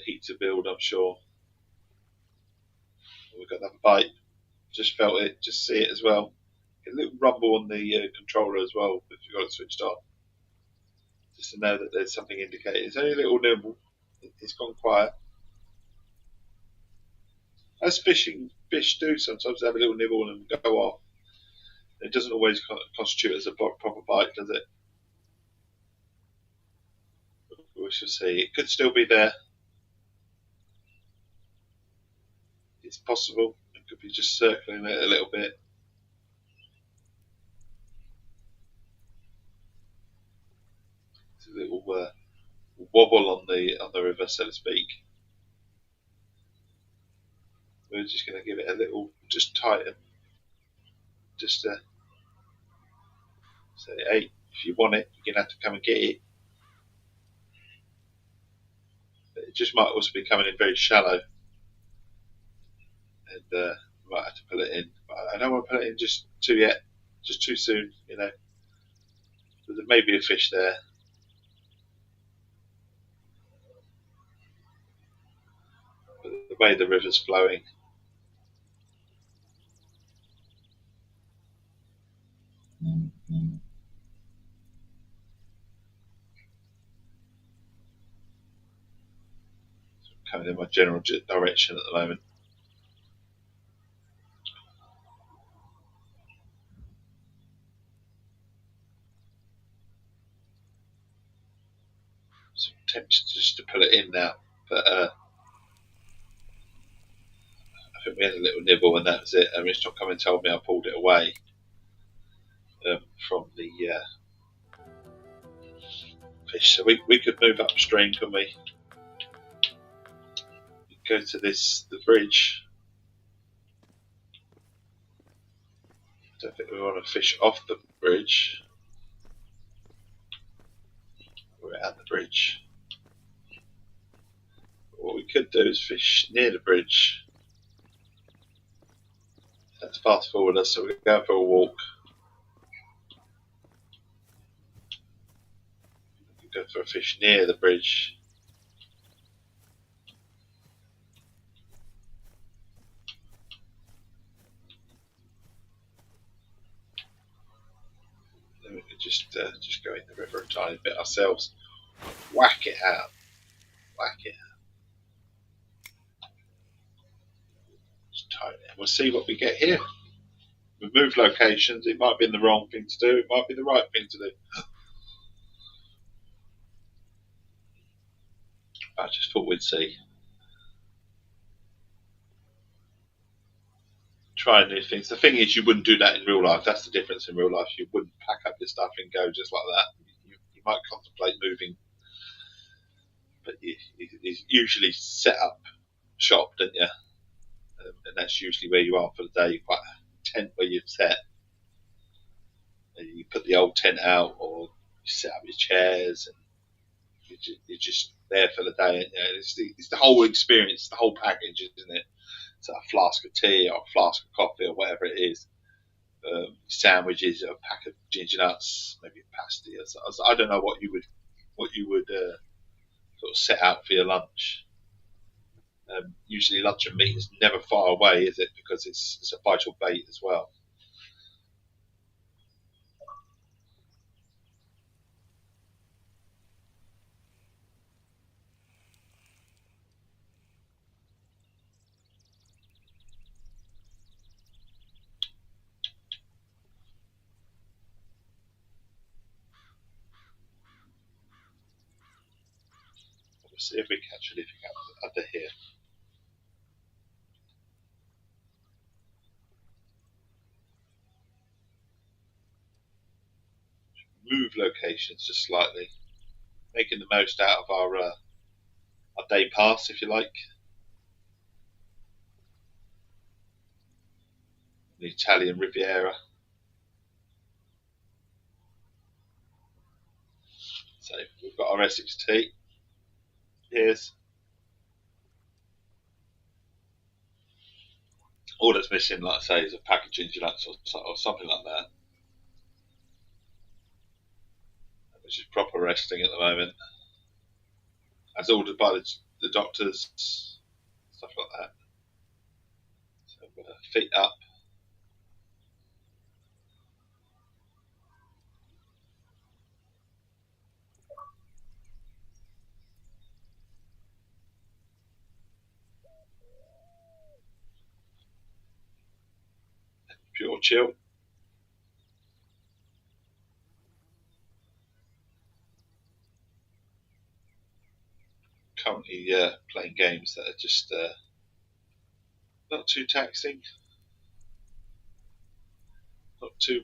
heat to build, I'm sure. We've got another bite. Just felt it, just see it as well. A little rumble on the controller as well if you've got it switched on, just to know that there's something indicated. It's only a little nibble. It's gone quiet. As fish do sometimes have a little nibble and go off. It doesn't always constitute as a proper bite, does it? We shall see. It could still be there. It's possible. It could be just circling it a little bit. It's a little wobble on the river, so to speak. We're just going to give it a little, just tighten, just say, hey, if you want it, you're going to have to come and get it. But it just might also be coming in very shallow, and might have to pull it in. But I don't want to put it in just too soon, you know. But there may be a fish there. But the way the river's flowing. Coming in my general direction at the moment. So I'm tempted just to put it in now, but I think we had a little nibble and that was it. It's not come and told me I pulled it away from the fish. So we could move upstream, couldn't we? Go to the bridge. I don't think we want to fish off the bridge. We're at the bridge. What we could do is fish near the bridge. Let's fast forward us, so we're going for a walk. We go for a fish near the bridge. Then we could just go in the river a tiny bit ourselves. Whack it out. Whack it out. Just tighten it. We'll see what we get here. We've moved locations. It might be the wrong thing to do. It might be the right thing to do. I just thought we'd see. try new things. The thing is, you wouldn't do that in real life. That's the difference in real life. You wouldn't pack up your stuff and go just like that. You might contemplate moving, but you usually set up shop, don't you? And that's usually where you are for the day. You've got a tent where you've set. And you put the old tent out, or you set up your chairs, and you're just there for the day. And, it's the whole experience, the whole package, isn't it? So a flask of tea or a flask of coffee or whatever it is. Sandwiches, a pack of ginger nuts, maybe a pasty. I don't know what you would sort of set out for your lunch. Usually, lunch and meat is never far away, is it? Because it's a vital bait as well. We'll see if we catch anything under here. Move locations just slightly, making the most out of our day pass, if you like. The Italian Riviera. So we've got our Essex Tea. Here's all that's missing, like I say, is a pack of ginger nuts or something like that, which is proper resting at the moment, as ordered by the doctors, stuff like that. So feet up. Pure chill. Currently playing games that are just not too taxing, not too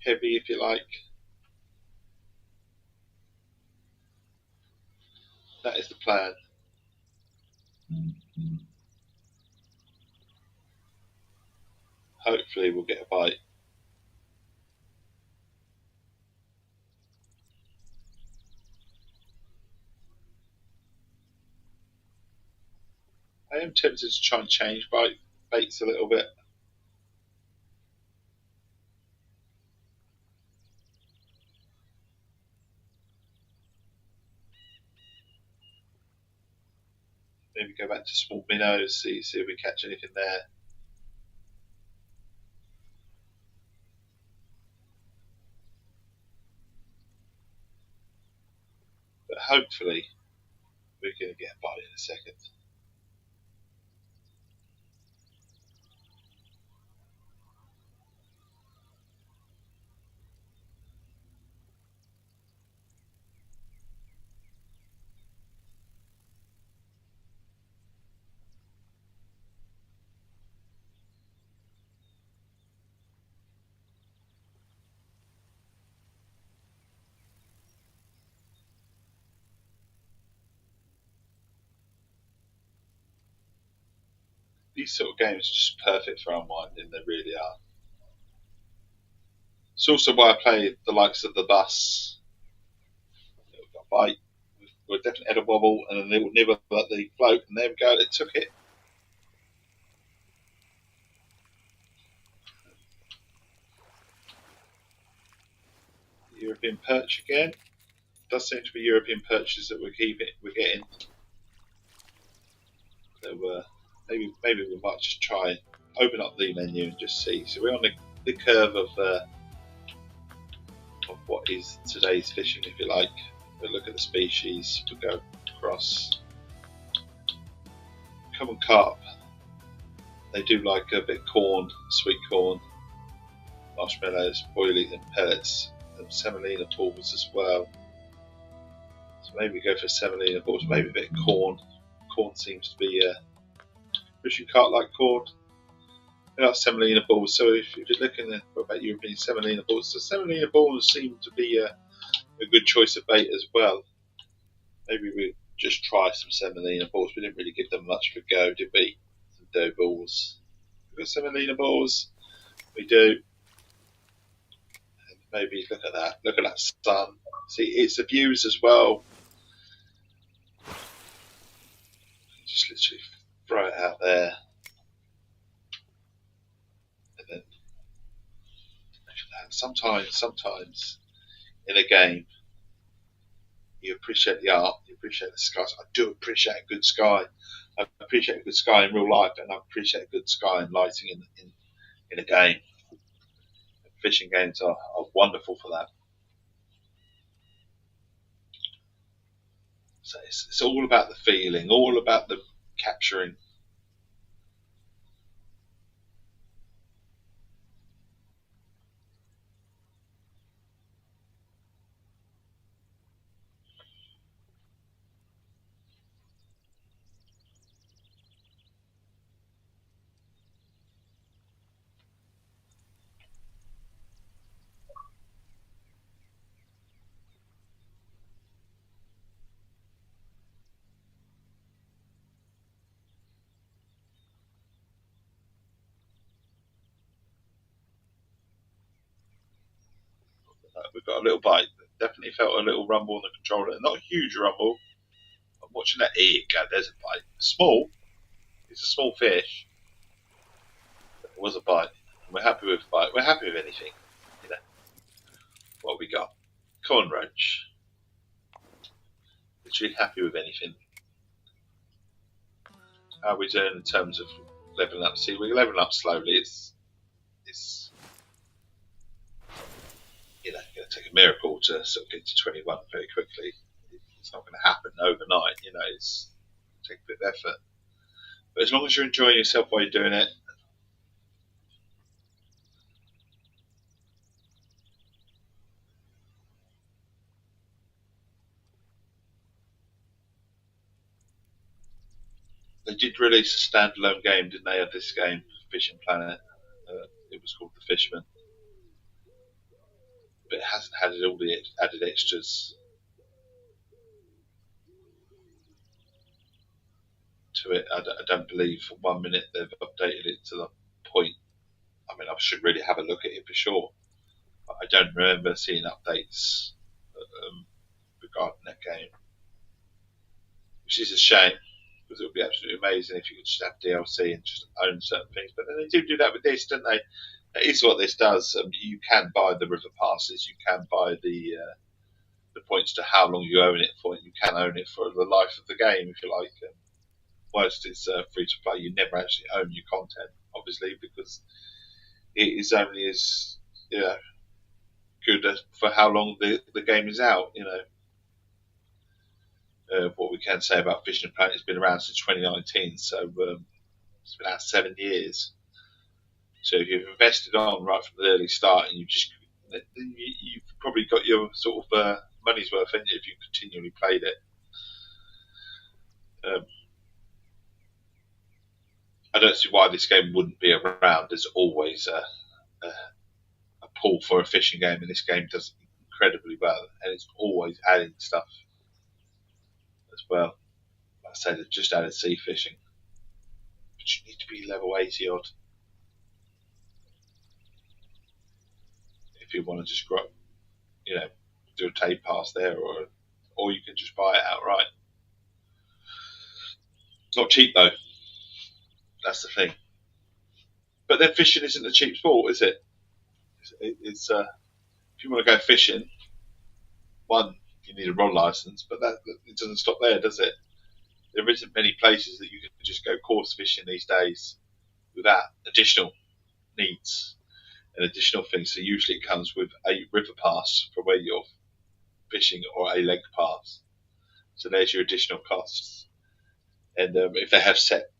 heavy, if you like. That is the plan. Hopefully we'll get a bite. I am tempted to try and change baits a little bit. Maybe go back to small minnows, see if we catch anything there. But hopefully we're going to get a bite in a second. These sort of games are just perfect for unwinding, they really are. It's also why I play the likes of the bus. We've got a bite, we've definitely had a wobble, and then they will nibble at the float, and there we go, they took it. European perch again. Does seem to be European perches that we're getting. So maybe we might just try and open up the menu and just see. So we're on the curve of what is today's fishing, if you like. We'll look at the species. We'll go across. Common carp. They do like a bit of corn, sweet corn, marshmallows, boilies and pellets, and semolina balls as well. So maybe go for semolina balls, maybe a bit of corn. Corn seems to be fishing cart like cord. They're like semolina balls. So if you're looking at about European semolina balls, so semolina balls seem to be a good choice of bait as well. Maybe we just try some semolina balls. We didn't really give them much of a go, did we? Some dough balls. We've got semolina balls. We do. And maybe look at that. Look at that sun. See, it's the views as well. Just literally throw it out there. And then look at that. Sometimes in a game, you appreciate the art, you appreciate the skies. I do appreciate a good sky. I appreciate a good sky in real life, and I appreciate a good sky and lighting in a game. Fishing games are wonderful for that. So it's all about the feeling, all about the capturing. We've got a little bite. Definitely felt a little rumble on the controller. Not a huge rumble. I'm watching that. Here you go. There's a bite. Small. It's a small fish. But it was a bite. And we're happy with a bite. We're happy with anything. You know. What have we got? Corn roach. Literally happy with anything. How are we doing in terms of leveling up? See, we're leveling up slowly. It's going to take a miracle to sort of get to 21 very quickly. It's not going to happen overnight. It's take a bit of effort. But as long as you're enjoying yourself while you're doing it, they did release a standalone game, didn't they, of this game, Fishing Planet? It was called The Fisherman. But it hasn't had all the added extras to it. I don't believe for 1 minute they've updated it to the point. I mean, I should really have a look at it for sure. But I don't remember seeing updates regarding that game, which is a shame because it would be absolutely amazing if you could just have DLC and just own certain things. But then they do that with this, don't they? That is what this does. You can buy the river passes, you can buy the points to how long you own it for, and you can own it for the life of the game if you like. Whilst it's free to play, you never actually own your content, obviously, because it is only as good for how long the game is out. What we can say about Fishing Planet, it's been around since 2019, so it's been out 7 years. So if you've invested on right from the early start, and you've probably got your sort of money's worth, haven't you, if you continually played it. I don't see why this game wouldn't be around. There's always a pull for a fishing game, and this game does incredibly well, and it's always adding stuff as well. Like I say, they've just added sea fishing, but you need to be level 80 odd if you want to just grow, do a tape pass there, or you can just buy it outright. It's not cheap though. That's the thing. But then fishing isn't a cheap sport, is it? It's if you want to go fishing, one, you need a rod license, but it doesn't stop there, does it? There isn't many places that you can just go course fishing these days without additional needs and additional things. So usually it comes with a river pass for where you're fishing or a leg pass. So there's your additional costs. And if they have set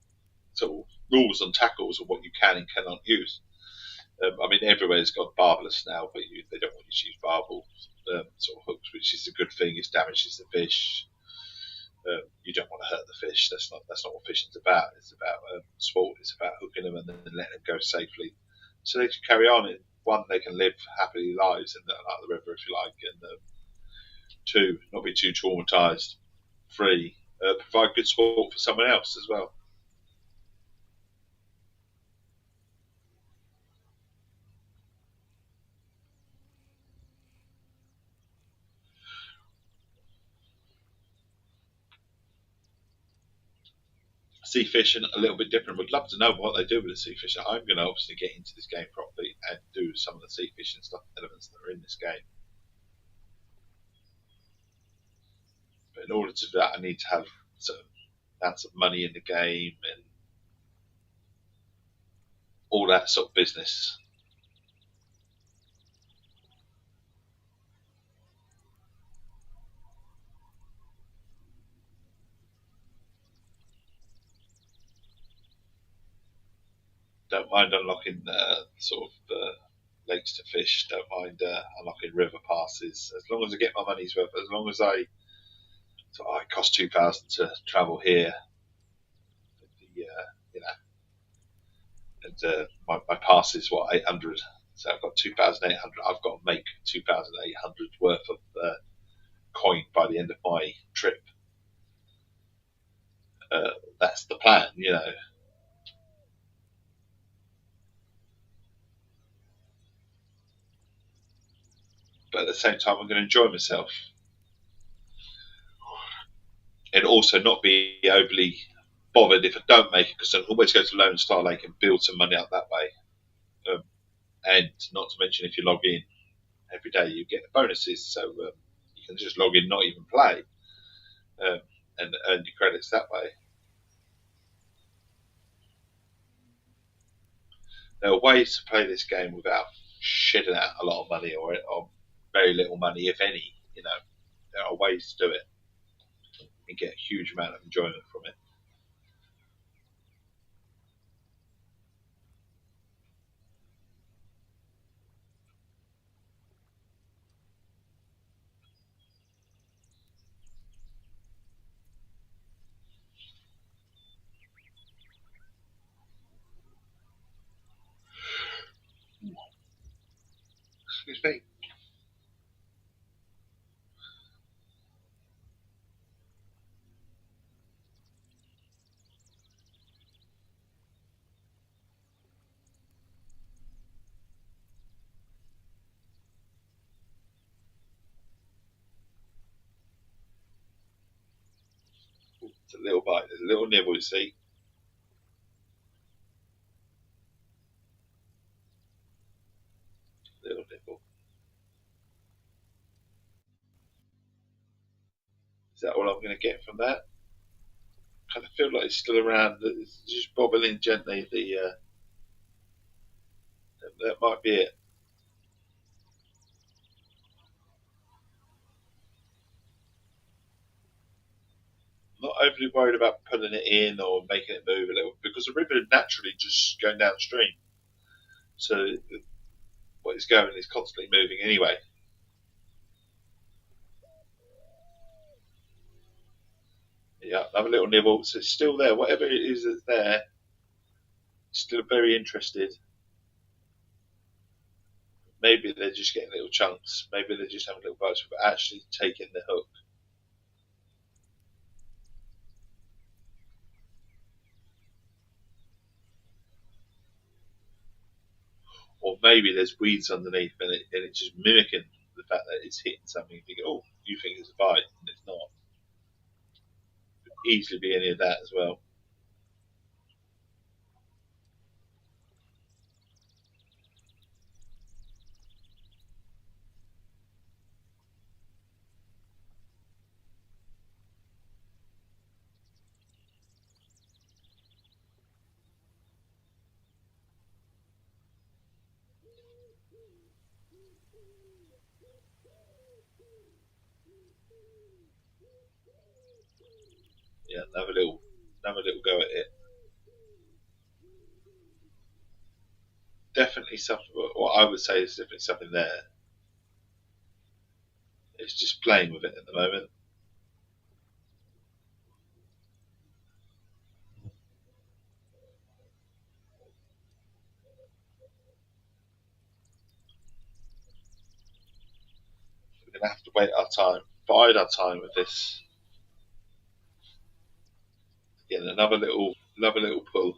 sort of rules on tackles of what you can and cannot use. I mean, everywhere's got barbless now, but they don't want you to use barbel sort of hooks, which is a good thing. It damages the fish. You don't want to hurt the fish. That's not what fishing's about. It's about sport. It's about hooking them and then letting them go safely, so they can carry on. And one, they can live happily lives in like the river, if you like, and two, not be too traumatized. Three, provide good sport for someone else as well. Sea fishing a little bit different. Would love to know what they do with the sea fishing. I'm going to obviously get into this game properly and do some of the sea fishing stuff elements that are in this game. But in order to do that, I need to have certain amounts of money in the game and all that sort of business. Don't mind unlocking sort of the lakes to fish. Don't mind unlocking river passes. As long as I get my money's worth. As long as it costs 2,000 to travel here. You know, and my pass is what 800. So I've got 2,800. I've got to make 2,800 worth of coin by the end of my trip. That's the plan, you know. But at the same time, I'm going to enjoy myself and also not be overly bothered if I don't make it, because I can always go to Lone Star Lake and build some money up that way. And not to mention, if you log in every day, you get bonuses. So you can just log in, not even play, um, and earn your credits that way. There are ways to play this game without shedding out a lot of money or very little money, if any. You know, there are ways to do it and get a huge amount of enjoyment from it. Excuse me. It's a little bite. There's a little nibble, you see. Little nibble. Is that all I'm going to get from that? Kind of feel like it's still around. It's just bobbling gently. That might be it. Not overly worried about pulling it in or making it move a little, because the river is naturally just going downstream. So what it's going is constantly moving anyway. Yeah, another little nibble. So it's still there. Whatever it is that's there, still very interested. Maybe they're just getting little chunks. Maybe they're just having little bites, but actually taking the hook. Or maybe there's weeds underneath and it's just mimicking the fact that it's hitting something. You think, oh, you think it's a bite, and it's not. Could easily be any of that as well. Yeah, another little go at it. Definitely something. What I would say is definitely something there. It's just playing with it at the moment. We're going to have to wait our time, bide our time with this. Again, another little pull.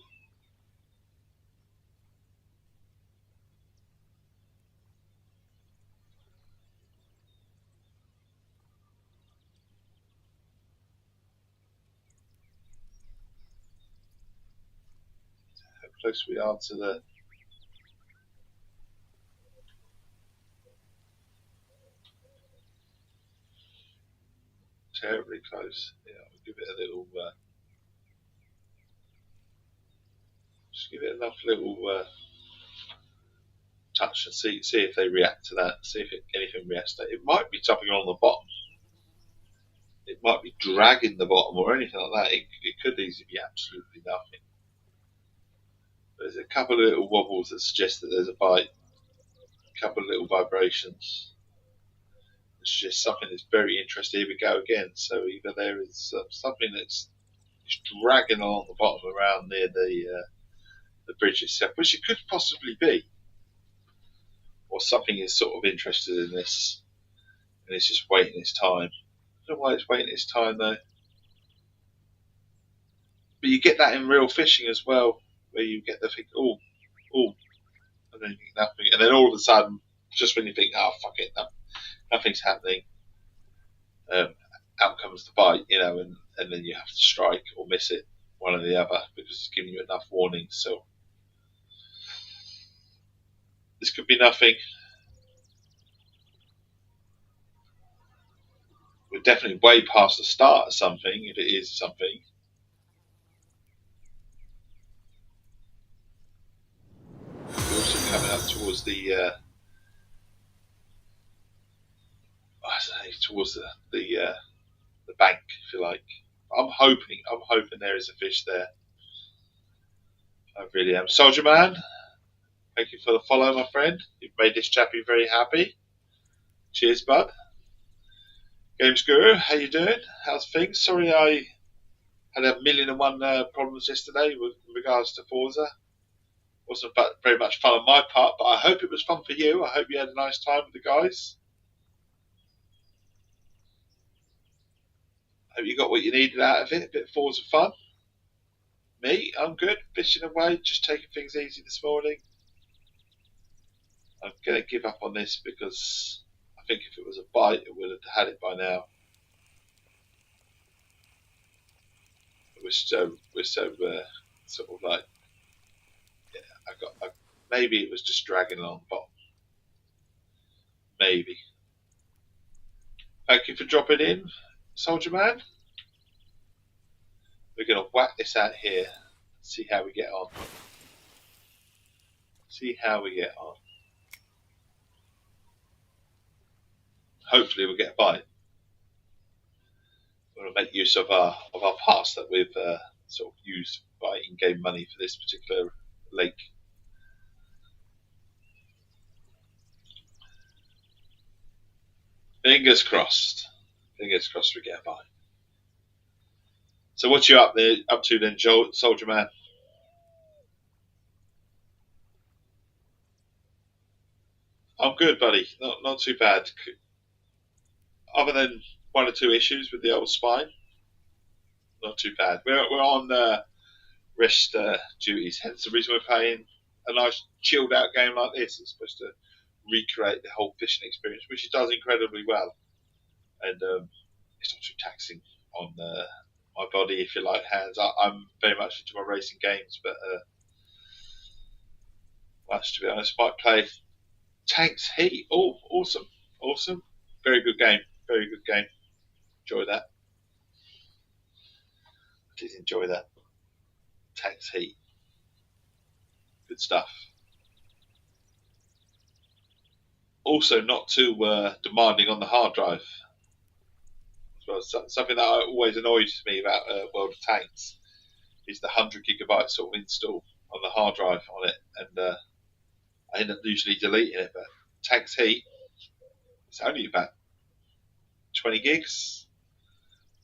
How close we are to the terribly close. Yeah, we'll give it a little. Just give it enough little touch and see if they react to that. See if anything reacts to that. It might be topping on the bottom. It might be dragging the bottom or anything like that. It could easily be absolutely nothing. There's a couple of little wobbles that suggest that there's a bite. A couple of little vibrations. It's just something that's very interesting. Here we go again. So either there is something that's dragging along the bottom around near the bridge itself, which it could possibly be, or something is sort of interested in this, and it's just waiting its time. I don't know why it's waiting its time though. But you get that in real fishing as well, where you get the thing, oh, and then you think nothing, and then all of a sudden, just when you think, oh fuck it, nothing's happening, out comes the bite, and then you have to strike or miss it, one or the other, because it's giving you enough warning. So this could be nothing. We're definitely way past the start of something, if it is something. We're also coming up towards the the bank, if you like. I'm hoping there is a fish there. I really am. Soldier Man, thank you for the follow, my friend. You've made this chappie very happy. Cheers, bud. Games Guru, how you doing? How's things? Sorry I had 1,000,001 problems yesterday with regards to Forza. Wasn't very much fun on my part, but I hope it was fun for you. I hope you had a nice time with the guys. Hope you got what you needed out of it. A bit of Forza fun. Me, I'm good. Fishing away, just taking things easy this morning. I'm going to give up on this because I think if it was a bite, it would have had it by now. We're so sort of like, yeah, maybe it was just dragging along the bottom. Maybe. Thank you for dropping in, Soldier Man. We're going to whack this out here, see how we get on. Hopefully we'll get a bite. We're going to make use of our pass that we've sort of used by in-game money for this particular lake. Fingers crossed we get a bite. So what you up to then, Soldier Man? I'm good, buddy. Not too bad. Other than one or two issues with the old spine, not too bad. We're on rest duties, hence the reason we're playing a nice chilled out game like this. It's supposed to recreate the whole fishing experience, which it does incredibly well, and it's not too taxing on my body, if you like, hands. I'm very much into my racing games, but to be honest, might play Tanks Heat. Oh, awesome, very good game. Enjoy that. I did enjoy that. Tanks Heat, good stuff. Also, not too demanding on the hard drive. Well, something that always annoys me about World of Tanks is the 100 GB sort of install on the hard drive on it, and I end up usually deleting it. But Tanks Heat, it's only about 20 gigs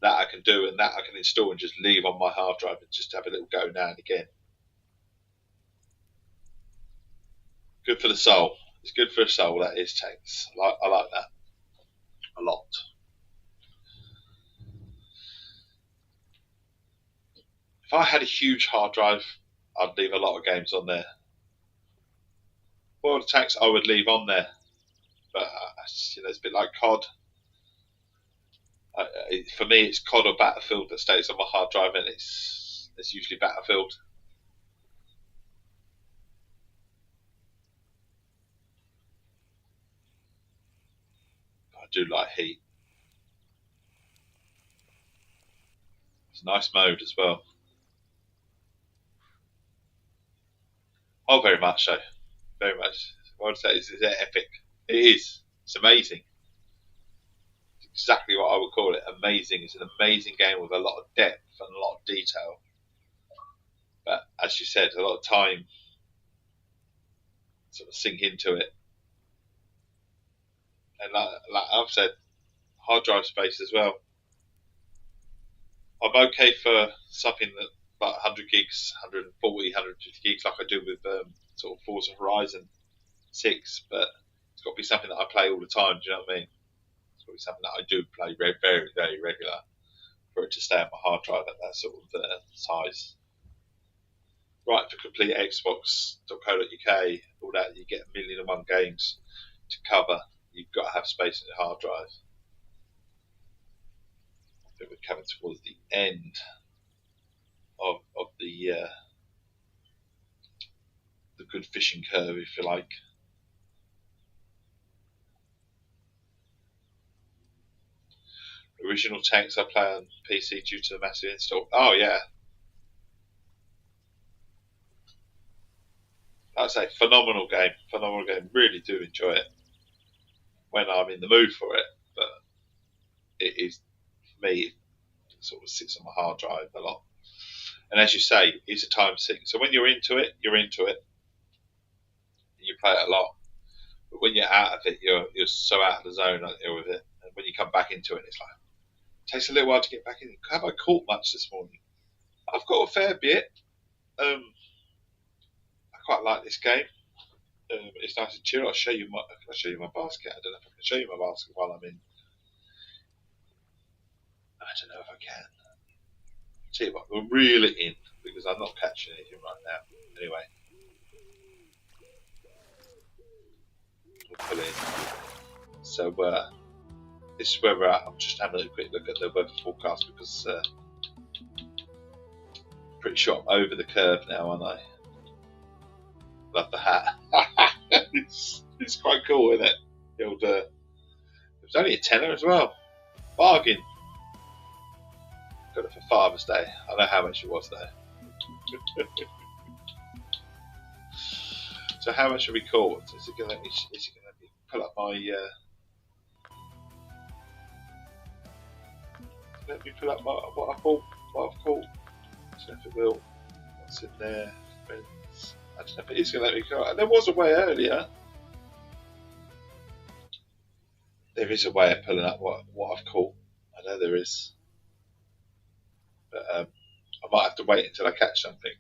that I can do, and that I can install and just leave on my hard drive and just have a little go now and again. Good for the soul. It's good for the soul. That is tanks. I like that a lot. If I had a huge hard drive, I'd leave a lot of games on there. World of Tanks, I would leave on there, but it's a bit like COD. For me, it's COD or Battlefield that stays on my hard drive, and it's usually Battlefield. I do like Heat. It's a nice mode as well. Oh, very much so. Very much. I would say it's epic. It is. It's amazing. It's exactly what I would call it. Amazing. It's an amazing game with a lot of depth and a lot of detail. But as you said, a lot of time sort of sink into it. And like I've said, hard drive space as well. I'm okay for something that like 100 gigs, 140, 150 gigs, like I do with sort of Forza Horizon 6, but it's got to be something that I play all the time. Do you know what I mean? It's got to be something that I do play very, very, very regular for it to stay on my hard drive at that sort of size. Right, for complete Xbox.co.uk, all that, you get 1,000,001 games to cover. You've got to have space in your hard drive. I think we're coming towards the end of the good fishing curve, if you like. Original Tanks I play on PC due to the massive install. Oh yeah, like I say, phenomenal game. Really do enjoy it when I'm in the mood for it. But it is, for me, it sort of sits on my hard drive a lot. And as you say, it's a time sink. So when you're into it, you're into it. You play it a lot. But when you're out of it, you're so out of the zone with it. And when you come back into it, it's like, it takes a little while to get back in. Have I caught much this morning? I've got a fair bit. I quite like this game. It's nice and chill. I'll show you my basket. I don't know if I can show you my basket while I'm in. I don't know if I can. Tell you what, we'll reel it in because I'm not catching anything right now. Anyway, we'll pull it in. So this is where we're at. I'm just having a quick look at the weather forecast because pretty sure I'm over the curve now, aren't I? Love the hat. it's quite cool, isn't it? It was only a tenner as well. Bargain. Got it for Father's Day. I know how much it was though. So how much have we caught? Is it going to let me pull up my? Let me pull up what I've caught. I don't know if it will. What's in there? Friends. I don't know if it is going to let me go. There was a way earlier. There is a way of pulling up what I've caught. I know there is. But I might have to wait until I catch something.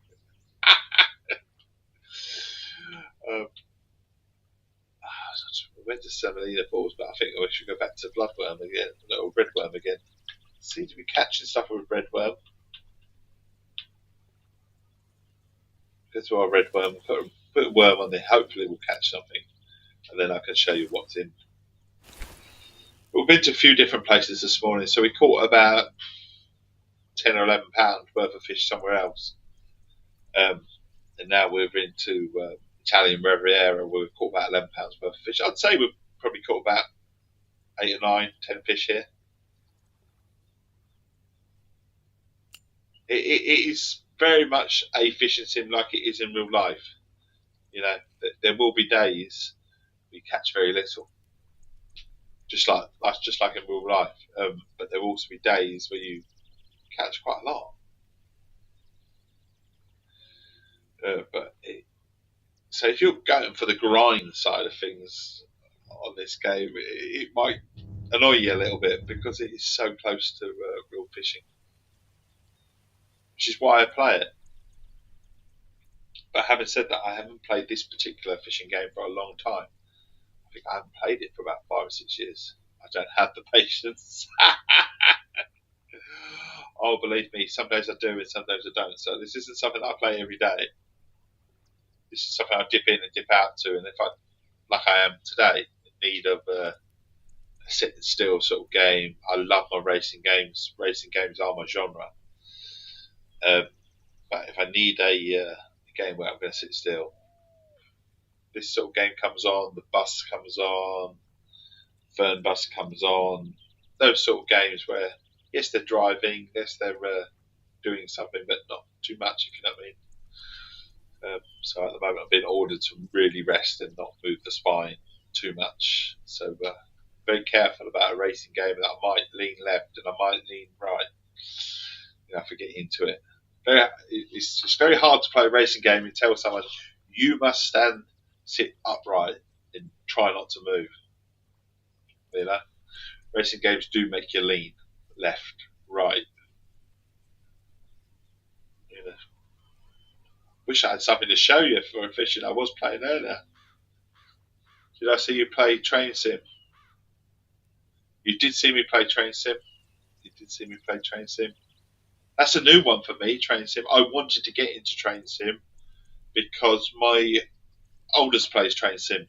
We went to Semolina Falls, but I think we should go back to Bloodworm again, or Redworm again. Seem to be catching stuff with Redworm. Go to our Redworm, put a worm on there, hopefully we'll catch something, and then I can show you what's in. We've been to a few different places this morning, so we caught about 10 or 11 pounds worth of fish somewhere else. And now we're into Italian Riviera where we've caught about 11 pounds worth of fish. I'd say we've probably caught about 8 or 9, 10 fish here. It is very much a fishing sim like it is in real life. You know, there will be days we catch very little, just like in real life. But there will also be days where you catch quite a lot. So if you're going for the grind side of things on this game, it might annoy you a little bit because it is so close to real fishing, which is why I play it. But having said that, I haven't played this particular fishing game for a long time. I think I haven't played it for about 5 or 6 years. I don't have the patience. Oh, believe me, some days I do and some days I don't. So this isn't something that I play every day. This is something I dip in and dip out to. And if I, like I am today, in need of a sit still sort of game, I love my racing games. Racing games are my genre. But if I need a game where I'm going to sit still, this sort of game comes on, the bus comes on, Fern bus comes on, those sort of games where, yes, they're driving, yes, they're doing something, but not too much, if you know what I mean. So at the moment, I've been ordered to really rest and not move the spine too much. So very careful about a racing game that I might lean left and I might lean right. If I get into it. It's just very hard to play a racing game and tell someone you must sit upright and try not to move. Racing games do make you lean left, right. Wish I had something to show you for a fishing I was playing earlier. Did I see you play Train Sim? You did see me play Train Sim. That's a new one for me, Train Sim. I wanted to get into Train Sim because my oldest plays Train Sim,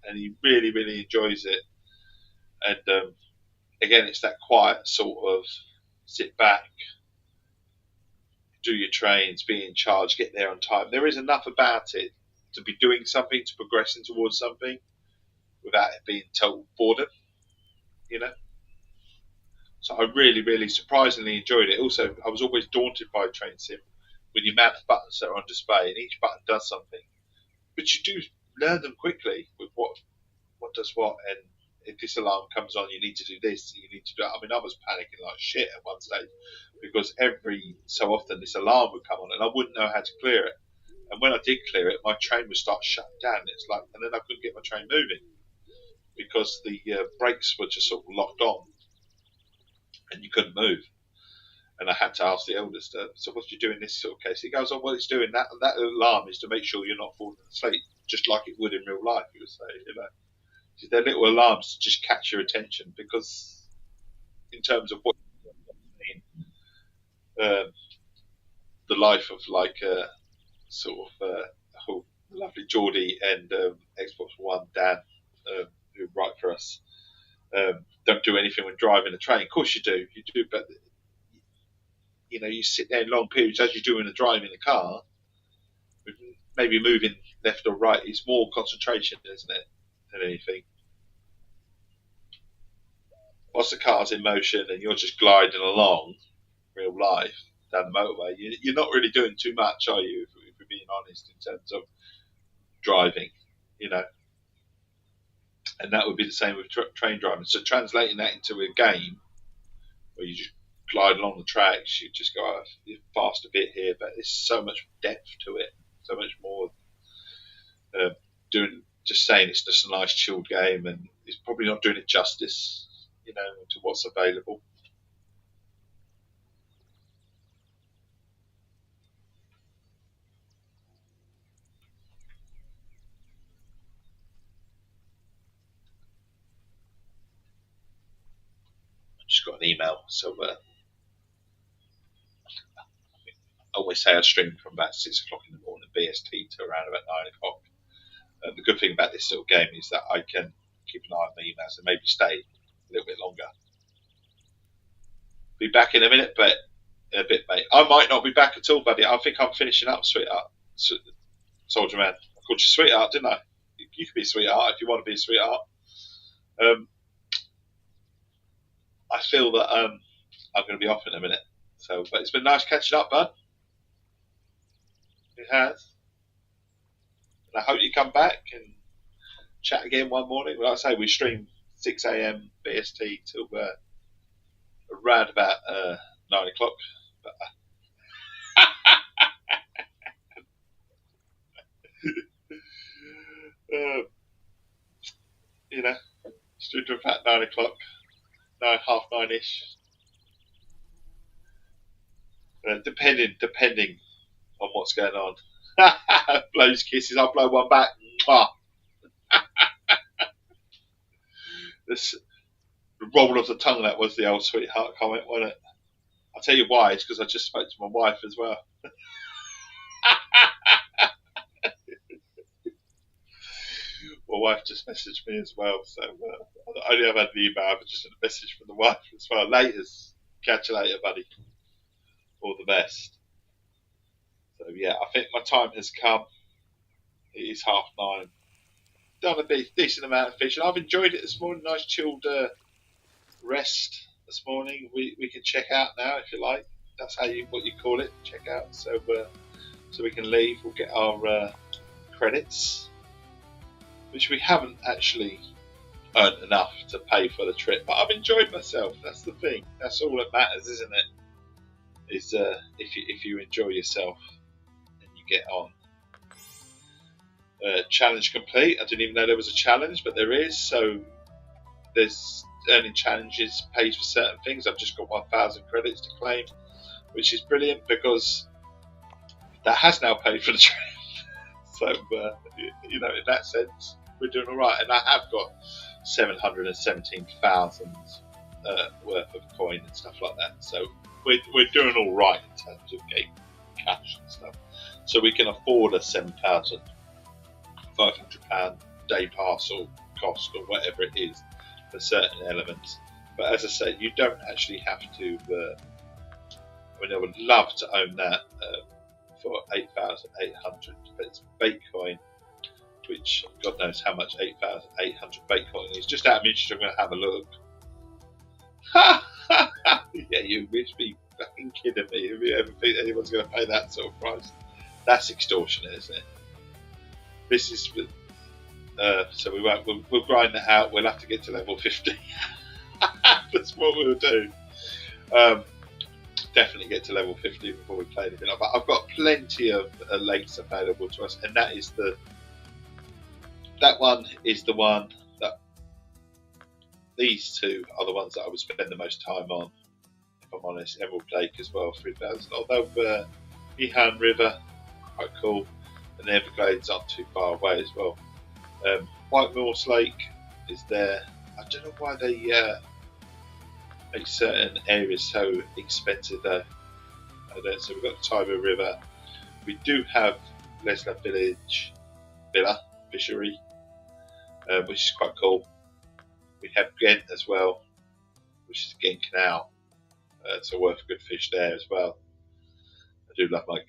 and he really, really enjoys it. And again, it's that quiet sort of sit back, do your trains, be in charge, get there on time. There is enough about it to be doing something, to progressing towards something, without it being total boredom. So I really, really surprisingly enjoyed it. Also, I was always daunted by Train Sim with the amount of buttons that are on display, and each button does something. But you do learn them quickly with what does what, and if this alarm comes on, you need to do this, you need to do that. I mean, I was panicking like shit at one stage because every so often this alarm would come on and I wouldn't know how to clear it. And when I did clear it, my train would start shutting down. It's like, and then I couldn't get my train moving because the brakes were just sort of locked on and you couldn't move. And I had to ask the eldest, so what do you do in this sort of case? He goes, oh, well, it's doing that. And that alarm is to make sure you're not falling asleep, just like it would in real life, you would say, They're little alarms to just catch your attention because in terms of what the life of like lovely Geordie and Xbox One Dan who write for us don't do anything when driving a train. Of course you do, but you sit there in long periods as you do in a drive in a car, maybe moving left or right. It's more concentration, isn't it, than anything. Once the car's in motion and you're just gliding along real life down the motorway, you're not really doing too much, are you, if we're being honest, in terms of driving, And that would be the same with train driving. So translating that into a game where you just glide along the tracks, you just go out fast a bit here, but there's so much depth to it, so much more. Just saying it's just a nice chilled game, and it's probably not doing it justice, to what's available. I just got an email, so I always say I stream from about 6 o'clock in the morning BST to around about 9 o'clock. The good thing about this sort of game is that I can keep an eye on my emails and maybe stay a little bit longer. Be back in a minute, but in a bit, mate. I might not be back at all, buddy. I think I'm finishing up, sweetheart. Soldier man. I called you sweetheart, didn't I? You can be a sweetheart if you want to be a sweetheart. I feel that I'm going to be off in a minute. But it's been nice catching up, bud. It has. And I hope you come back and chat again one morning. Like I say, we stream 6 a.m. BST till around about 9 o'clock. But, stream to about 9 o'clock, half 9-ish. Depending on what's going on. Blows kisses, I'll blow one back. Mwah. This, the roll of the tongue, that was the old sweetheart comment, wasn't it? I'll tell you why, it's because I just spoke to my wife as well. My wife just messaged me as well, so I only have had an email, but just a message from the wife as well. Laters, catch you later, buddy. All the best. So yeah, I think my time has come. It is 9:30. Done a decent amount of fishing. I've enjoyed it this morning. Nice chilled rest this morning. We can check out now if you like. That's what you call it, check out. So we can leave. We'll get our credits, which we haven't actually earned enough to pay for the trip. But I've enjoyed myself. That's the thing. That's all that matters, isn't it? Is if you enjoy yourself and you get on. Challenge complete. I didn't even know there was a challenge, but there is. So there's earning challenges, pays for certain things. I've just got 1,000 credits to claim, which is brilliant because that has now paid for the trip. So in that sense, we're doing all right. And I have got 717,000 worth of coin and stuff like that. So we're doing all right in terms of getting cash and stuff. So we can afford a £7,500 day parcel cost or whatever it is for certain elements. But as I said, you don't actually have to. I would love to own that for 8,800, but it's Baitcoin, which God knows how much 8,800 Baitcoin is. Just out of interest, I'm going to have a look. Yeah, you must be fucking kidding me if you ever think anyone's going to pay that sort of price. That's extortionate, isn't it? This is so we won't. We'll grind that out. We'll have to get to level 50. That's what we'll do. Definitely get to level 50 before we play anything. But I've got plenty of lakes available to us, and that one is the one that these two are the ones that I would spend the most time on. If I'm honest, Emerald Lake as well, 3,000. Although Ehan River, quite cool. And the Everglades aren't too far away as well. White Morse Lake is there. I don't know why they make certain areas so expensive though. So we've got the Tiber River. We do have Leslie Villa Fishery, which is quite cool. We have Ghent as well, which is Ghent Canal. So worth a good fish there as well. I do love my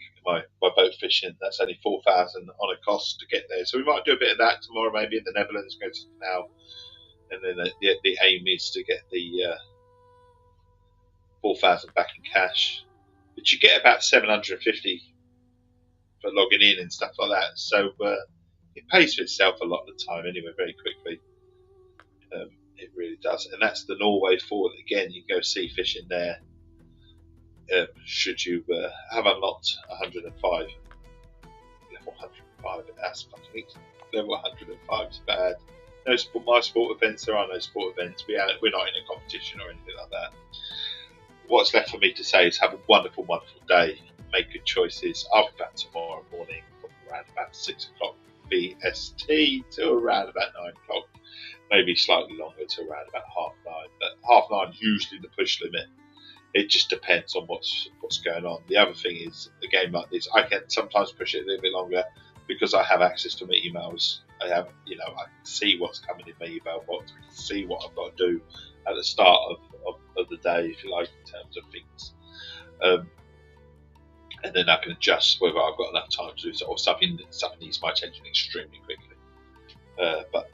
boat fishing. That's only 4,000 on a cost to get there. So we might do a bit of that tomorrow, maybe in the Netherlands, go to the canal. And then the aim is to get the 4,000 back in cash. But you get about 750 for logging in and stuff like that. So it pays for itself a lot of the time anyway, very quickly. It really does. And that's the Norway Fort. Again, you can go sea fishing there. Should you have unlocked 105, level 105, that's fucking easy. Level 105 is bad. No my sport events, there are no sport events. We're not in a competition or anything like that. What's left for me to say is have a wonderful, wonderful day. Make good choices. I'll be back tomorrow morning from around about 6 o'clock BST to around about 9 o'clock. Maybe slightly longer to around about 9:30. But 9:30 is usually the push limit. It just depends on what's going on. The other thing is, a game like this, I can sometimes push it a little bit longer because I have access to my emails. I can see what's coming in my email box. I can see what I've got to do at the start of the day, if you like, in terms of things. And then I can adjust whether I've got enough time to do so, or something needs my attention extremely quickly. But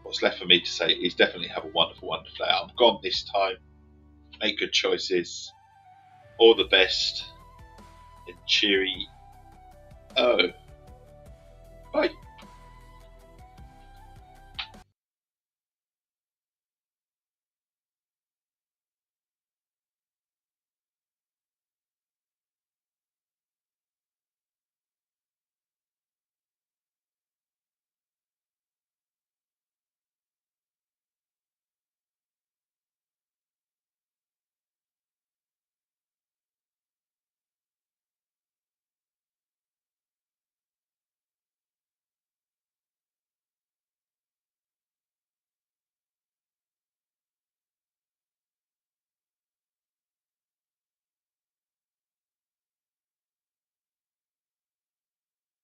what's left for me to say is definitely have a wonderful, wonderful day. I'm gone this time. Make good choices. All the best. And cheery. Oh.